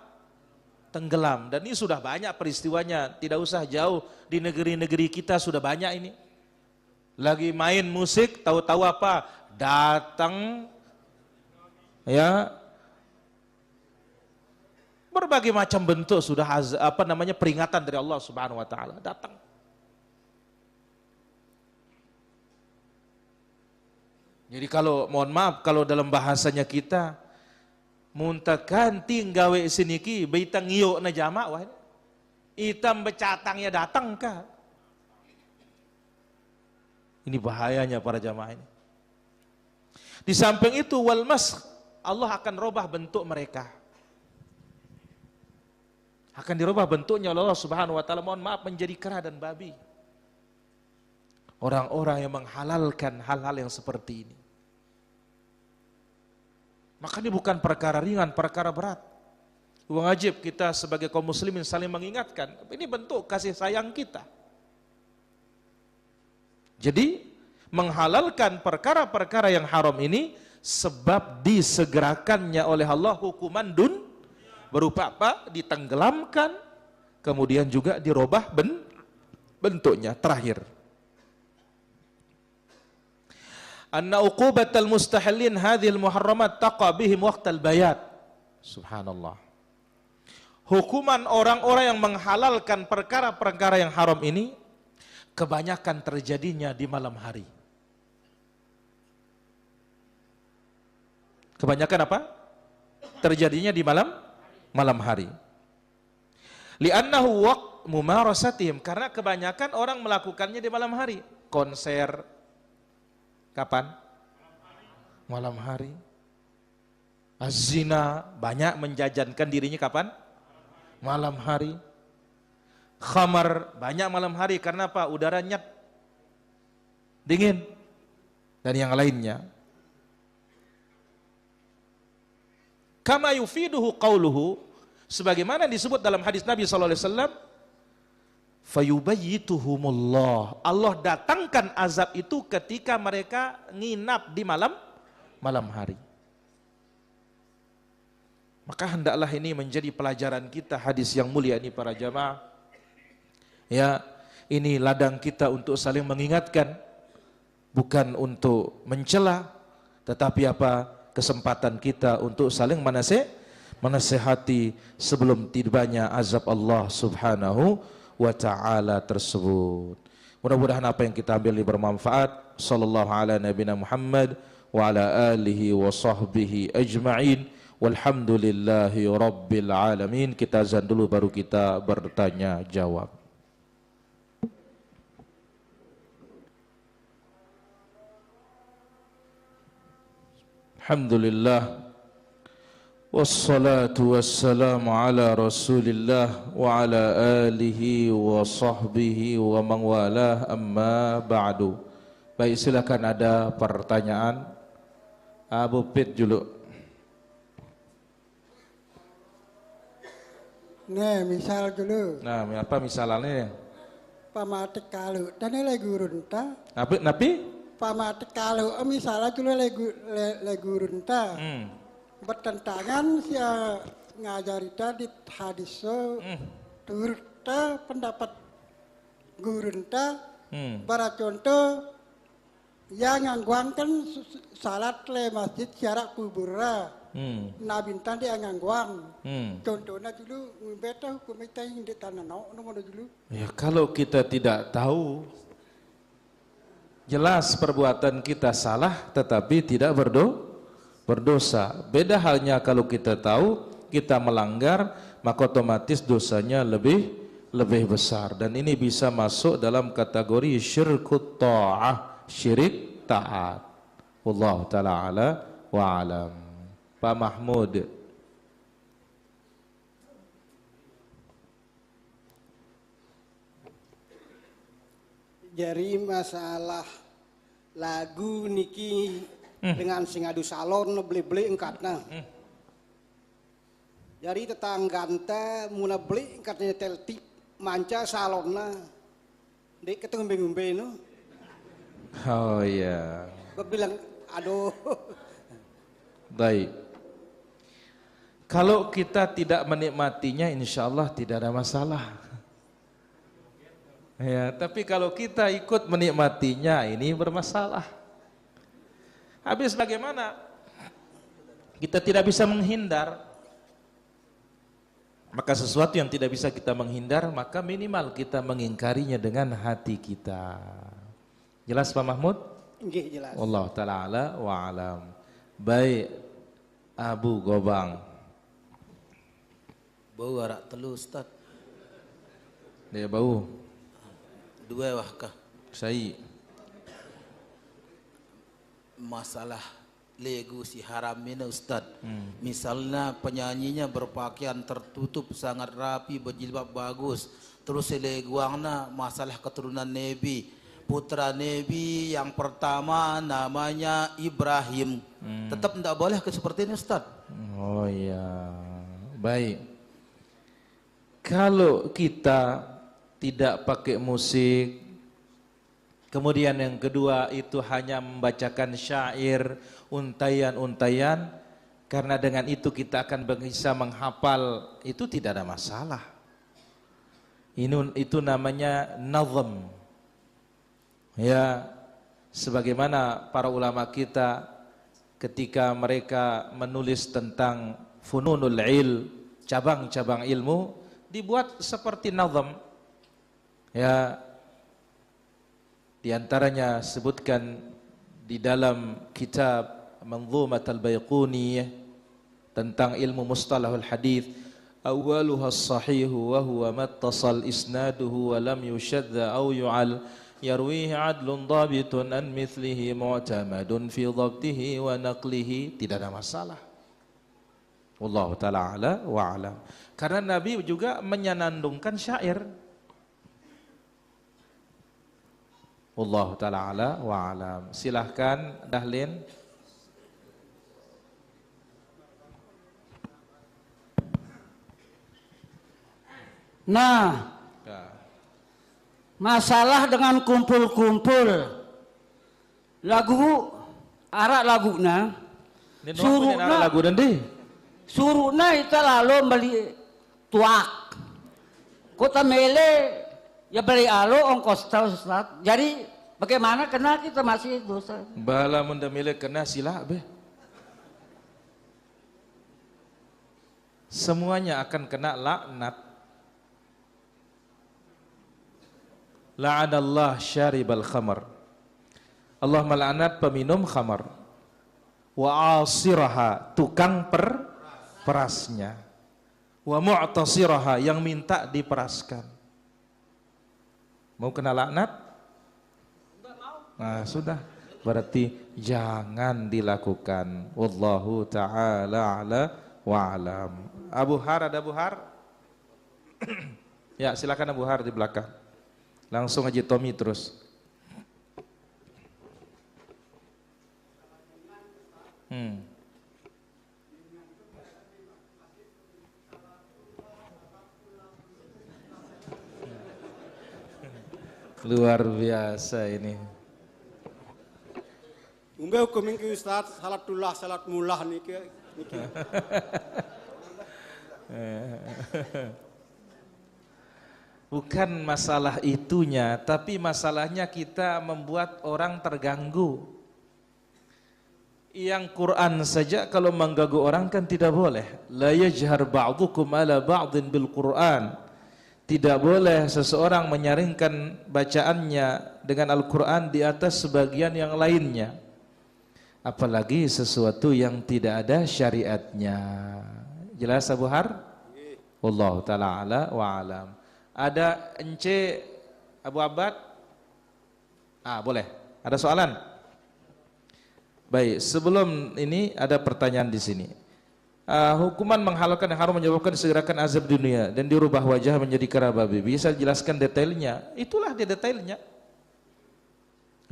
Tenggelam. Dan ini sudah banyak peristiwanya, tidak usah jauh, di negeri-negeri kita sudah banyak ini. Lagi main musik, tahu-tahu apa? Datang ya berbagai macam bentuk sudah peringatan dari Allah Subhanahu wa taala datang. Jadi kalau mohon maaf kalau dalam bahasanya kita muntakan tinggawe siniki beitang ngiyok na jamak wah. Itam becatangnya datang kah? Ini bahayanya para jamaah ini. Di samping itu wal mas Allah akan robah bentuk mereka. Akan dirubah bentuknya oleh Allah Subhanahu wa taala, mohon maaf, menjadi kera dan babi. Orang-orang yang menghalalkan hal-hal yang seperti ini. Maka ini bukan perkara ringan, perkara berat. Wajib kita sebagai kaum muslimin saling mengingatkan. Ini bentuk kasih sayang kita. Jadi menghalalkan perkara-perkara yang haram ini sebab disegerakannya oleh Allah hukuman berupa apa? Ditenggelamkan, kemudian juga dirubah bentuknya. Terakhir, anna uqubatal mustahillin hadhil muharramat taqa bihim waqtal bayat. Subhanallah. Hukuman orang-orang yang menghalalkan perkara-perkara yang haram ini kebanyakan terjadinya di malam hari. Kebanyakan apa? Terjadinya di malam hari. Li'annahu waqt mumarasatihim, karena kebanyakan orang melakukannya di malam hari. Konser kapan? Malam hari. Az-zina banyak menjajankan dirinya kapan? Malam hari. Khamar banyak malam hari, karena apa? Udaranya dingin dan yang lainnya. Kama yufiduhu qawluhu, sebagaimana disebut dalam hadis Nabi SAW, fayubayyituhumullah, Allah datangkan azab itu ketika mereka nginap di malam hari. Maka hendaklah ini menjadi pelajaran kita, hadis yang mulia ini para jamaah. Ya, ini ladang kita untuk saling mengingatkan, bukan untuk mencela, tetapi apa? Kesempatan kita untuk saling menasehati sebelum tibanya azab Allah Subhanahu wa ta'ala tersebut. Mudah-mudahan apa yang kita ambil bermanfaat. Sallallahu ala nabiyina Muhammad wa ala alihi wa sahbihi ajma'in. Walhamdulillahi rabbil alamin. Kita azan dulu baru kita bertanya jawab. Alhamdulillah, wassalatu wassalamu ala rasulillah wa ala alihi wa sahbihi wa man walah, amma ba'du. Baik, silakan ada pertanyaan. Abu Pit dulu. Nah, misal dulu. Nah, apa misalnya? Pamatik kalau, tadi lagi runta. Napi? Pamatik kalau, misalnya dulu lagi runta. Bertentangan si ngajarita di hadis turta pendapat gurunta Para contoh yang ngangguang kan salat le masjid syarat kubura. Na bintan dia ngangguang. Contohnya dulu beta hukum kita yang di tanah nomor dulu. Ya kalau kita tidak tahu, jelas perbuatan kita salah tetapi tidak berdosa. Beda halnya kalau kita tahu kita melanggar, maka otomatis dosanya lebih besar, dan ini bisa masuk dalam kategori syirkut ta'ah, syirik taat. Wallahu taala ala wa alam. Pak Mahmud. Jadi masalah lagu niki dengan sing adu salon beli-beli engkatna. Jadi tetangganta muna beli engkatnya teltip manca salonna. Dek ketemu ngombe no. Oh ya. Gue bilang aduh. Baik. Kalau kita tidak menikmatinya, insya Allah tidak ada masalah. Ya, tapi kalau kita ikut menikmatinya, ini bermasalah. Habis bagaimana? Kita tidak bisa menghindar. Maka sesuatu yang tidak bisa kita menghindar, maka minimal kita mengingkarinya dengan hati kita. Jelas Pak Mahmud? Nggih jelas. Allah ta'ala ala wa alam. Baik, Abu Gobang. Bau arak telu Ustaz. Dia bau. Dua wahkah Saya. masalah lagu si haram ini Ustaz. Misalnya penyanyinya berpakaian tertutup sangat rapi, berjilbab bagus. Terus si laguangna masalah keturunan Nabi. Putra Nabi yang pertama namanya Ibrahim. Tetap tidak boleh ke seperti ini Ustaz. Oh iya. Baik. Kalau kita tidak pakai musik, kemudian yang kedua itu hanya membacakan syair, untayan-untayan, karena dengan itu kita akan bisa menghafal, itu tidak ada masalah. Itu namanya nazm. Ya, sebagaimana para ulama kita ketika mereka menulis tentang fununul ilm, cabang-cabang ilmu, dibuat seperti nazm. Ya, di antaranya sebutkan di dalam kitab Manzumat al-Baiquni tentang ilmu mustalahul hadis, awwaluha as-sahihu wa huwa mattasal isnaduhu wa lam yushadda aw yu'al yarwihi adlun dhabitun an mithlihi mu'tamadun fi dhabtihi wa naqlihi. Tidak ada masalah. Wallahu ta'ala ala wa alam. Karena Nabi juga menyanandungkan syair. Wallahu ta'ala ala wa alam. Silahkan Dahlin. Nah, masalah dengan kumpul-kumpul lagu arak laguna Suruhna lagu nanti. Suruhna itu lalu beli tuak kota mele ya beli alo ongkos tahu Ustaz. Jadi bagaimana kena kita masih dosa. Bala munda milik kena sila be. Semuanya akan kena laknat. La'anallah syaribal khamar. Allah melaknat peminum khamar. Wa asiraha, tukang perasnya. Wa mu'tasiraha, yang minta diperaskan. Mau kena laknat? Nah, sudah. Berarti jangan dilakukan. Wallahu ta'ala ala wa alam. Abu Har, ada Abu Har? Ya, silakan Abu Har di belakang. Langsung aja Tommy terus. Luar biasa ini. Umbe hukum ki Ustaz salatullah salat mulah niki. Bukan masalah itunya, tapi masalahnya kita membuat orang terganggu. Yang Quran saja kalau mengganggu orang kan tidak boleh. La yajhar ba'dukum ala ba'din bil Quran. Tidak boleh seseorang menyaringkan bacaannya dengan Al-Quran di atas sebagian yang lainnya. Apalagi sesuatu yang tidak ada syariatnya. Jelas Abu Har? Wallahu ta'ala ala wa alam. Ada Ence Abu Abad? Boleh. Ada soalan? Baik, sebelum ini ada pertanyaan di sini. Hukuman menghalalkan yang haram menyebabkan segerakan azab dunia dan dirubah wajah menjadi kera babi. Bisa jelaskan detailnya? Itulah dia detailnya.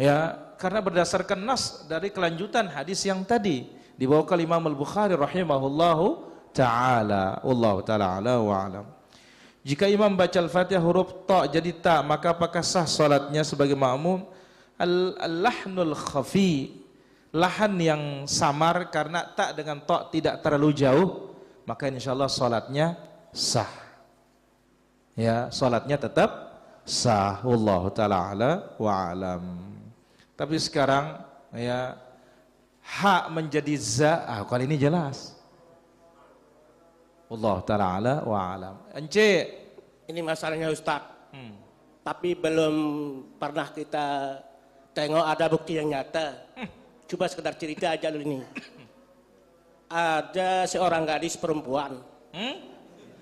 Ya, karena berdasarkan nas dari kelanjutan hadis yang tadi dibawakan Imam Al-Bukhari rahimahullahu ta'ala. Wallahu ta'ala ala wa alam. Jika imam baca Al-Fatihah huruf ta jadi ta, maka apakah sah salatnya sebagai makmum? Al-lahnul khafi, lahan yang samar karena ta dengan ta tidak terlalu jauh, maka insyaallah salatnya sah. Ya, salatnya tetap sah. Wallahu taala ala wa alam. Tapi sekarang ya ha menjadi za, kali ini jelas. Allah ta'ala ala wa alam. Ence, ini masalahnya Ustadz. Tapi belum pernah kita tengok ada bukti yang nyata. Coba sekedar cerita aja dulu ini. Ada seorang gadis perempuan.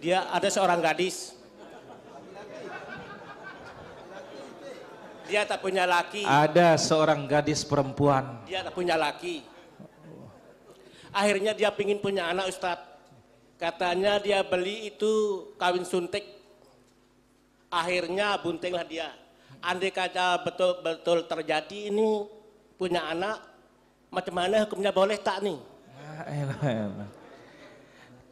Dia ada seorang gadis. Dia tak punya laki. Ada seorang gadis perempuan. Dia tak punya laki. Akhirnya dia pingin punya anak Ustadz. Katanya dia beli itu kawin suntik. Akhirnya buntinglah dia. Andai kata betul-betul terjadi ini punya anak, macam mana hukumnya, boleh tak nih?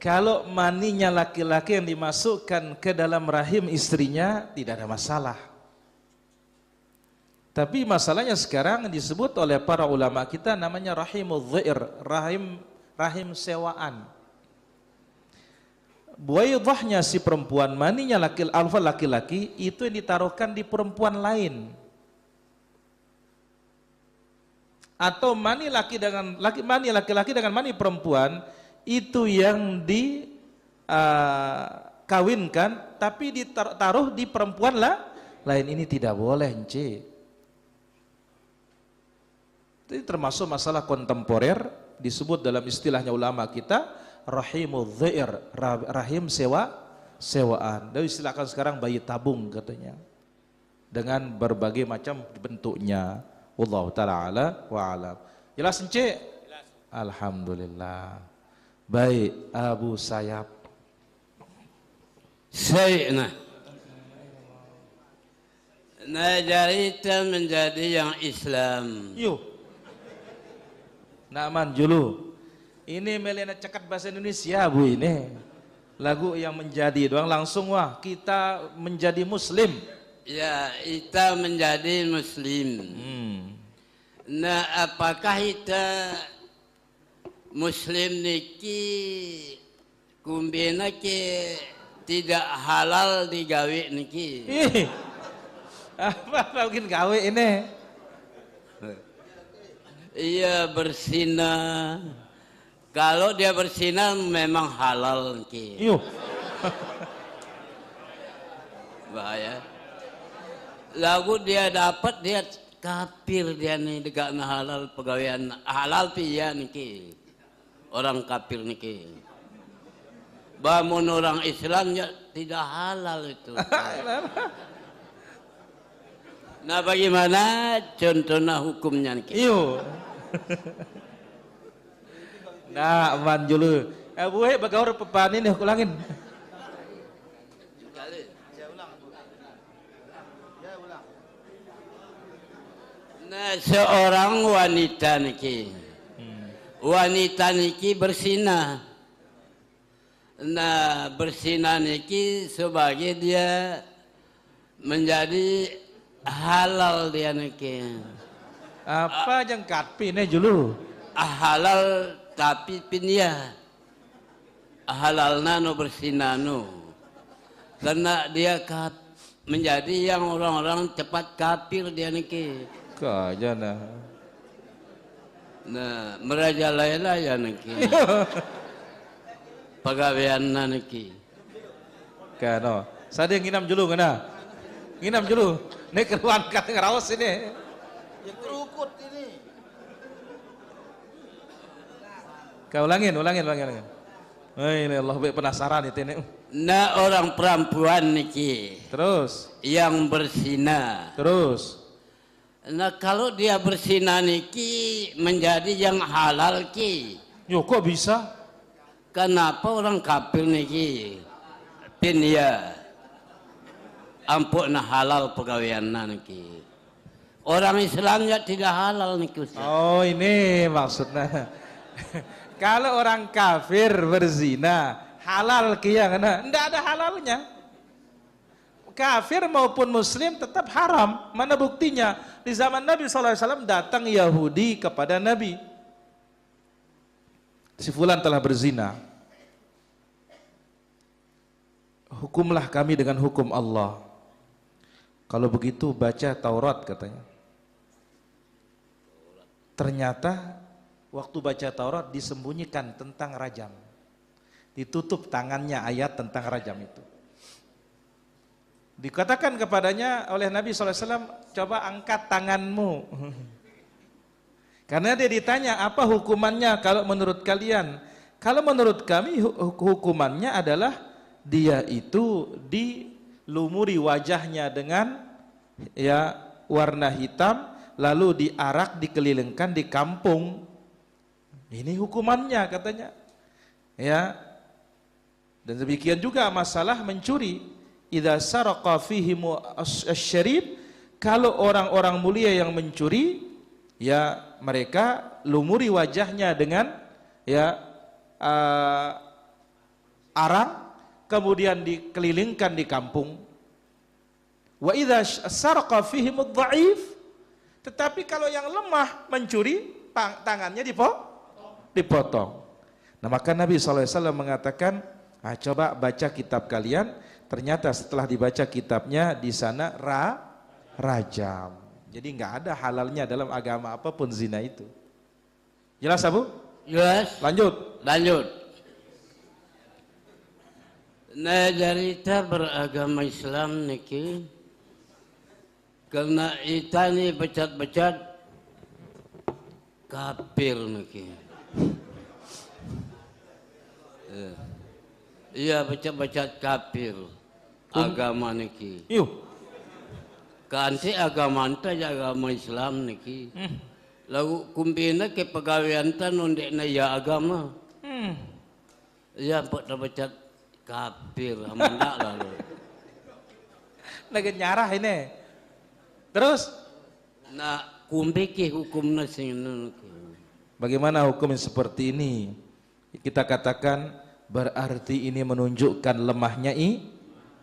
Kalau maninya laki-laki yang dimasukkan ke dalam rahim istrinya tidak ada masalah. Tapi masalahnya sekarang disebut oleh para ulama kita namanya rahimul dhair, rahim sewaan. Buaidahnya si perempuan, maninya laki-laki itu yang ditaruhkan di perempuan lain. Atau mani laki-laki dengan mani perempuan itu yang dikawinkan tapi ditaruh di perempuan lain, ini tidak boleh, Encik. Itu termasuk masalah kontemporer, disebut dalam istilahnya ulama kita rahimul dhair, rahim sewaan. Dan istilahkan sekarang bayi tabung katanya. Dengan berbagai macam bentuknya. Wallahu ta'ala ala wa alam. Jelas Encik? Jelas. Alhamdulillah. Baik, Abu Sayyaf. Sayyidina. Najarita menjadi yang Islam. Yuk. Naaman julu. Ini Melena cekat bahasa Indonesia Bu ini. Lagu yang menjadi doang langsung wah kita menjadi muslim. Ya, kita menjadi muslim. Nah, apakah kita muslim niki kumbina ke tidak halal digawe niki? Apa bikin gawe ini? Iya, bersinah. Kalau dia bersinar memang halal ki. Yuh. Bahaya. Lagu dia dapat dia kafir dia nih dekat halal pegawaian halal pian ki. Orang kafir niki. Bangun orang Islam ya tidak halal itu. Nah bagaimana contohnya hukumnya niki? Yuh. Nah, aman julu. Buhe bagaur pepanin nih ulangin. Nah, seorang wanita niki. Wanita niki bersinah. Nah, bersinah niki sebagai dia menjadi halal dia niki. Apa yang katpine julu? Halal tapi pinya halal nano bersinano karena dia menjadi yang orang-orang cepat kafir dia niki. Kaja nah. Nah, merajalela ya niki. Pagaweanna niki. Kano. Sada yang nginam julu kana. Nginam julu. Nek keruan ka ngaraos ini. Yang kerukut ini. Kau ulangin. Ini Allah baik penasaran itu ini. Nah, orang perempuan niki. Terus. Yang berzina. Terus. Nah, kalau dia berzina niki menjadi yang halal ki. Yo kok bisa? Kenapa orang kafir niki? Pin ya. Ampun halal pegawaianna niki. Orang Islamnya tidak halal niki Ustaz. Oh ini maksudnya. Kalau orang kafir berzina halal kia kana? Enggak ada halalnya. Kafir maupun muslim tetap haram. Mana buktinya? Di zaman Nabi SAW datang Yahudi kepada Nabi. Si fulan telah berzina. Hukumlah kami dengan hukum Allah. Kalau begitu baca Taurat katanya. Ternyata waktu baca Taurat disembunyikan tentang rajam. Ditutup tangannya ayat tentang rajam itu. Dikatakan kepadanya oleh Nabi SAW, coba angkat tanganmu. Karena dia ditanya, apa hukumannya kalau menurut kalian? Kalau menurut kami hukumannya adalah dia itu dilumuri wajahnya dengan ya warna hitam, lalu diarak, dikelilingkan di kampung. Ini hukumannya katanya. Ya. Dan demikian juga masalah mencuri. Idza saraqa fihimu asy-syarib, kalau orang-orang mulia yang mencuri, ya mereka lumuri wajahnya dengan ya arang, kemudian dikelilingkan di kampung. Wa idza saraqa fihimu dhaif, tetapi kalau yang lemah mencuri, tangannya dipotong. Nah, maka Nabi SAW mengatakan, coba baca kitab kalian. Ternyata setelah dibaca kitabnya di sana rajam. Jadi nggak ada halalnya dalam agama apapun zina itu. Jelas Abu? Jelas. Lanjut. Nah, cerita beragama Islam niki, karena ita ni becat-becat kafir niki. Iya, becat-becat kafir. Agama niki. Yuk. Kanti agama anta agama Islam niki. Lalu kumpina ke pegawaian ta nundek na ya agama. Ya becat kafir amandak lalu. Lagi nyarah ini. Terus. Nah, kumpi ke hukumna sing niki. Bagaimana hukum seperti ini? Kita katakan berarti ini menunjukkan lemahnya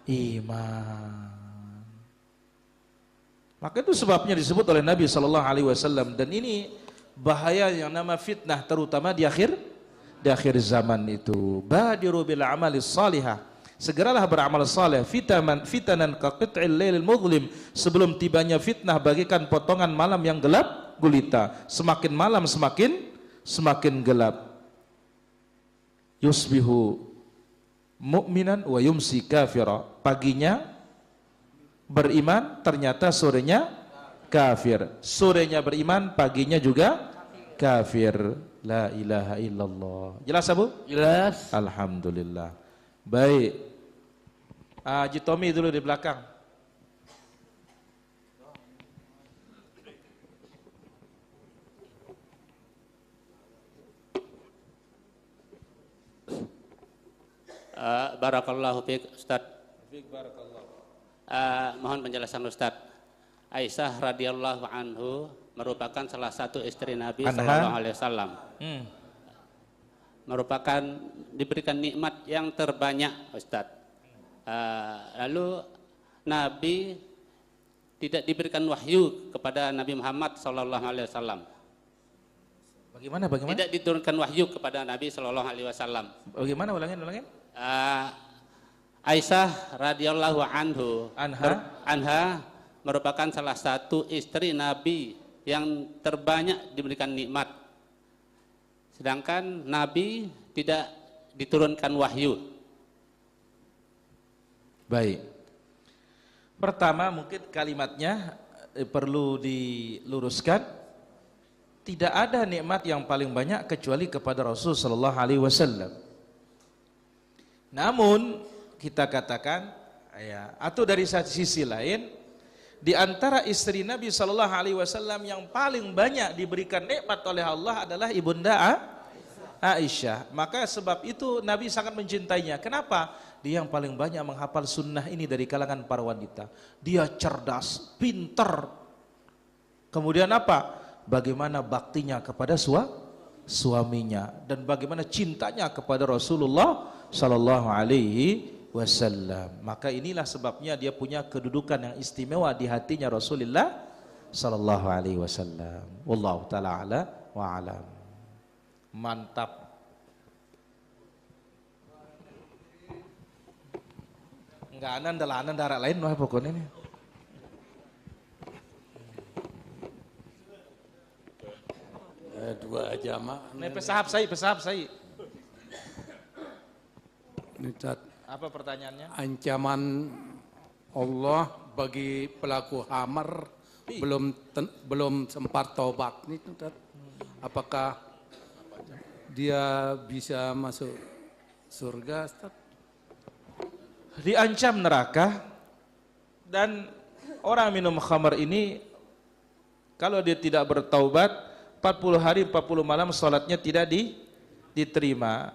iman. Maka itu sebabnya disebut oleh Nabi SAW, dan ini bahaya yang nama fitnah, terutama di akhir zaman itu. Badiru bil amali salihah, segeralah beramal saleh. Fitanan ka qit'il lailil muzlim, sebelum tibanya fitnah bagikan potongan malam yang gelap gulita. Semakin malam semakin gelap. Yusbihu mu'minan wa yumsi kafira, paginya beriman, ternyata sorenya kafir. Sorenya beriman, paginya juga kafir. La ilaha illallah. Jelas Abu? Jelas. Alhamdulillah. Baik. Haji Tommy dulu di belakang. Barakallahu fiik Ustaz. Mohon penjelasan Ustaz. Aisyah radhiyallahu anhu merupakan salah satu istri Nabi sallallahu alaihi wasallam. Merupakan diberikan nikmat yang terbanyak Ustaz. Lalu Nabi tidak diberikan wahyu kepada Nabi Muhammad sallallahu alaihi wasallam. Bagaimana? Tidak diturunkan wahyu kepada Nabi sallallahu alaihi wasallam. Bagaimana? Ulangin. Aisyah radhiyallahu Anha anha merupakan salah satu istri Nabi yang terbanyak diberikan nikmat. Sedangkan Nabi tidak diturunkan wahyu. Baik. Pertama mungkin kalimatnya perlu diluruskan. Tidak ada nikmat yang paling banyak kecuali kepada Rasul sallallahu alaihi wasallam. Namun kita katakan ya, atau dari sisi lain, di antara istri Nabi sallallahu alaihi wasallam yang paling banyak diberikan nikmat oleh Allah adalah ibunda Aisyah. Maka sebab itu Nabi sangat mencintainya. Kenapa? Dia yang paling banyak menghafal sunnah ini dari kalangan para wanita. Dia cerdas, pintar. Kemudian apa? Bagaimana baktinya kepada suaminya dan bagaimana cintanya kepada Rasulullah sallallahu alaihi wasallam. Maka inilah sebabnya dia punya kedudukan yang istimewa di hatinya Rasulullah sallallahu alaihi wasallam. Wallahu taala ala wa alam. Mantap. Enggak ada dalanan darat lain noh pokoknya ini. Dua jamaah. Nih pesahab saya. Ini Tat, Apa pertanyaannya? ancaman Allah bagi pelaku hamar belum sempat taubat nih Tat. Apakah dia bisa masuk surga Tat? Diancam neraka, dan orang minum khamar ini kalau dia tidak bertaubat 40 hari 40 malam salatnya tidak diterima.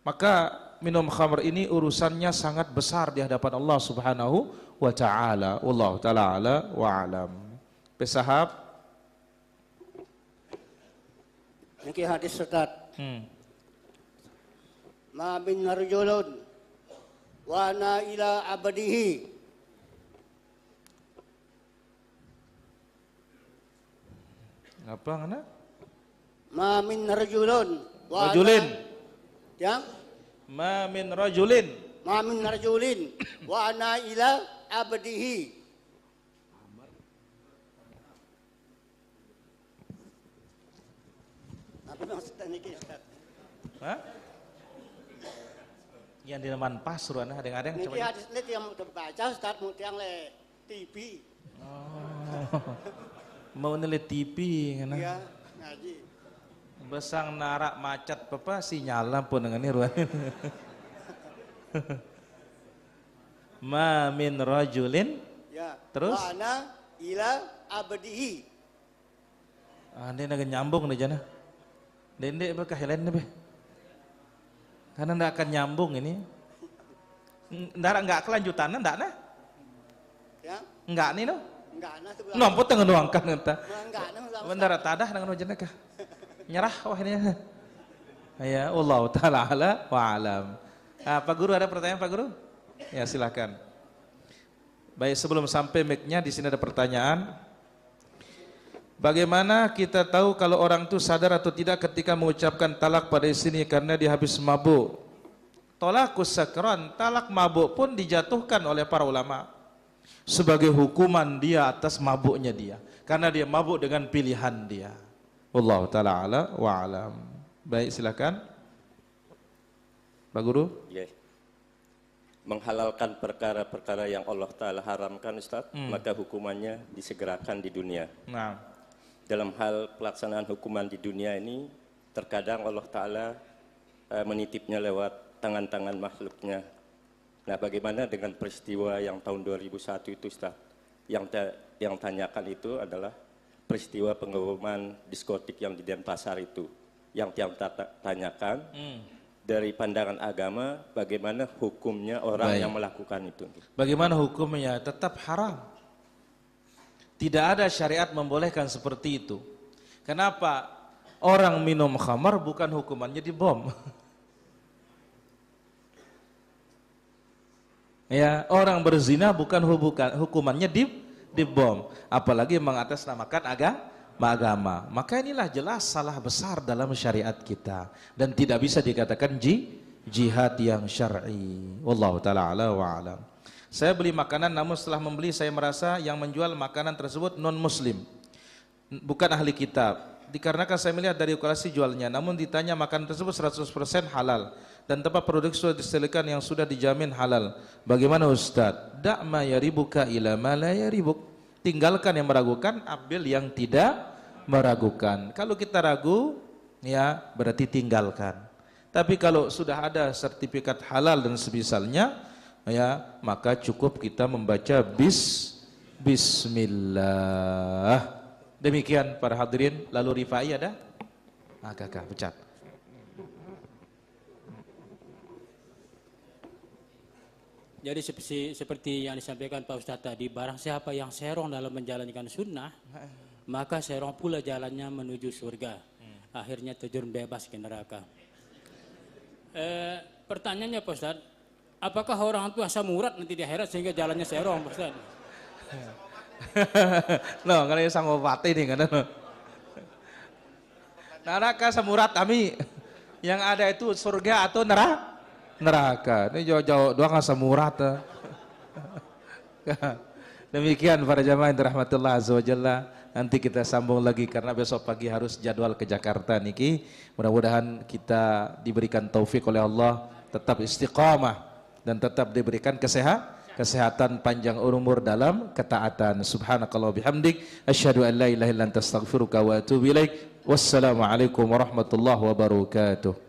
Maka minum khamr ini urusannya sangat besar di hadapan Allah Subhanahu wa taala. Wallahu taala ala wa alam. Pesahab. Niki hadis Ustaz. Ma min rajulun wa na ila abadihi. Apa ngana? Ma min rajulun wa Rajulin. Yang Ma min rajulin. ma min rajulin wa ana ila abadihi. Apa maksudnya niki Ustaz? Hah? Yang di depan pasruan ada yang Niki coba. hadis ini yang udah baca Ustaz mau tiang le TV. Mau nilai TV ngana. Iya, ngaji. Besang narak macet papa sinyalnya pun dengan ini ruan. Ma min rajulin. Ya. Terus? Wa ana ila abadihi. Dia nak nyambung nih jana. Dendek berkahilan nih be. Karena ndak akan nyambung ini. Ndak kelanjutan ndak nah? Ya. Enggak nih no. Enggak ana tu. Nompo tengah doangkan ngata. Enggak ana. Bentar tadah dengan wajana kah? Nyerah wah ini. Ya, Allah taala ala wa alam. Pak Guru ada pertanyaan Pak Guru? Ya silakan. Baik, sebelum sampai mic-nya di sini ada pertanyaan. Bagaimana kita tahu kalau orang itu sadar atau tidak ketika mengucapkan talak pada istrinya karena dia habis mabuk? Talakus sakran, talak mabuk pun dijatuhkan oleh para ulama sebagai hukuman dia atas mabuknya dia, karena dia mabuk dengan pilihan dia. Wallahu taala ala wa alam. Baik, silakan Pak Guru. Ya. Menghalalkan perkara-perkara yang Allah Ta'ala haramkan Ustaz, maka hukumannya disegerakan di dunia. Nah, dalam hal pelaksanaan hukuman di dunia ini, terkadang Allah Ta'ala menitipnya lewat tangan-tangan makhluknya. Nah, bagaimana dengan peristiwa yang tahun 2001 itu Ustaz? Yang tanyakan itu adalah peristiwa pengeboman diskotik yang di Denpasar itu. Yang tanyakan, dari pandangan agama, bagaimana hukumnya orang yang melakukan itu? Bagaimana hukumnya? Tetap haram. Tidak ada syariat membolehkan seperti itu. Kenapa? Orang minum khamar bukan hukumannya dibom. Ya, orang berzina bukan hukumannya dibom. Apalagi mengatasnamakan agama. Maka inilah jelas salah besar dalam syariat kita dan tidak bisa dikatakan jihad yang syar'i. Wallahu taala ala wa alam. Saya beli makanan, namun setelah membeli saya merasa yang menjual makanan tersebut non muslim, bukan ahli kitab. Dikarenakan saya melihat dari lokasi jualnya, namun ditanya makanan tersebut 100% halal dan tempat produksi sudah disediakan yang sudah dijamin halal. Bagaimana Ustaz? Da' ma yaribuka ila ma la yaribuk. Tinggalkan yang meragukan, ambil yang tidak meragukan. Kalau kita ragu, ya berarti tinggalkan. Tapi kalau sudah ada sertifikat halal dan semisalnya, ya maka cukup kita membaca bismillah. Demikian para hadirin. Lalu Rifai ada? Kakak pecat. Jadi seperti yang disampaikan Pak Ustadz tadi, barang siapa yang serong dalam menjalankan sunnah, maka serong pula jalannya menuju surga. Akhirnya terjun bebas ke neraka. Pertanyaannya Pak Ustadz, apakah orang itu asam urat nanti di akhirat sehingga jalannya serong, Ustaz? No, kalau yang sanggup pati nih kan? Neraka samurat kami, yang ada itu surga atau neraka. Ini jauh-jauh doang asam urat. Demikian para jamaah yang dirahmatullah azza wa jalla. Nanti kita sambung lagi karena besok pagi harus jadwal ke Jakarta niki. Mudah-mudahan kita diberikan taufik oleh Allah, tetap istiqamah dan tetap diberikan kesehatan panjang umur dalam ketaatan. Subhanakallah bihamdik asyhadu an la ilaha illa anta astaghfiruka wa atubu ilaik. Wassalamualaikum warahmatullahi wabarakatuh.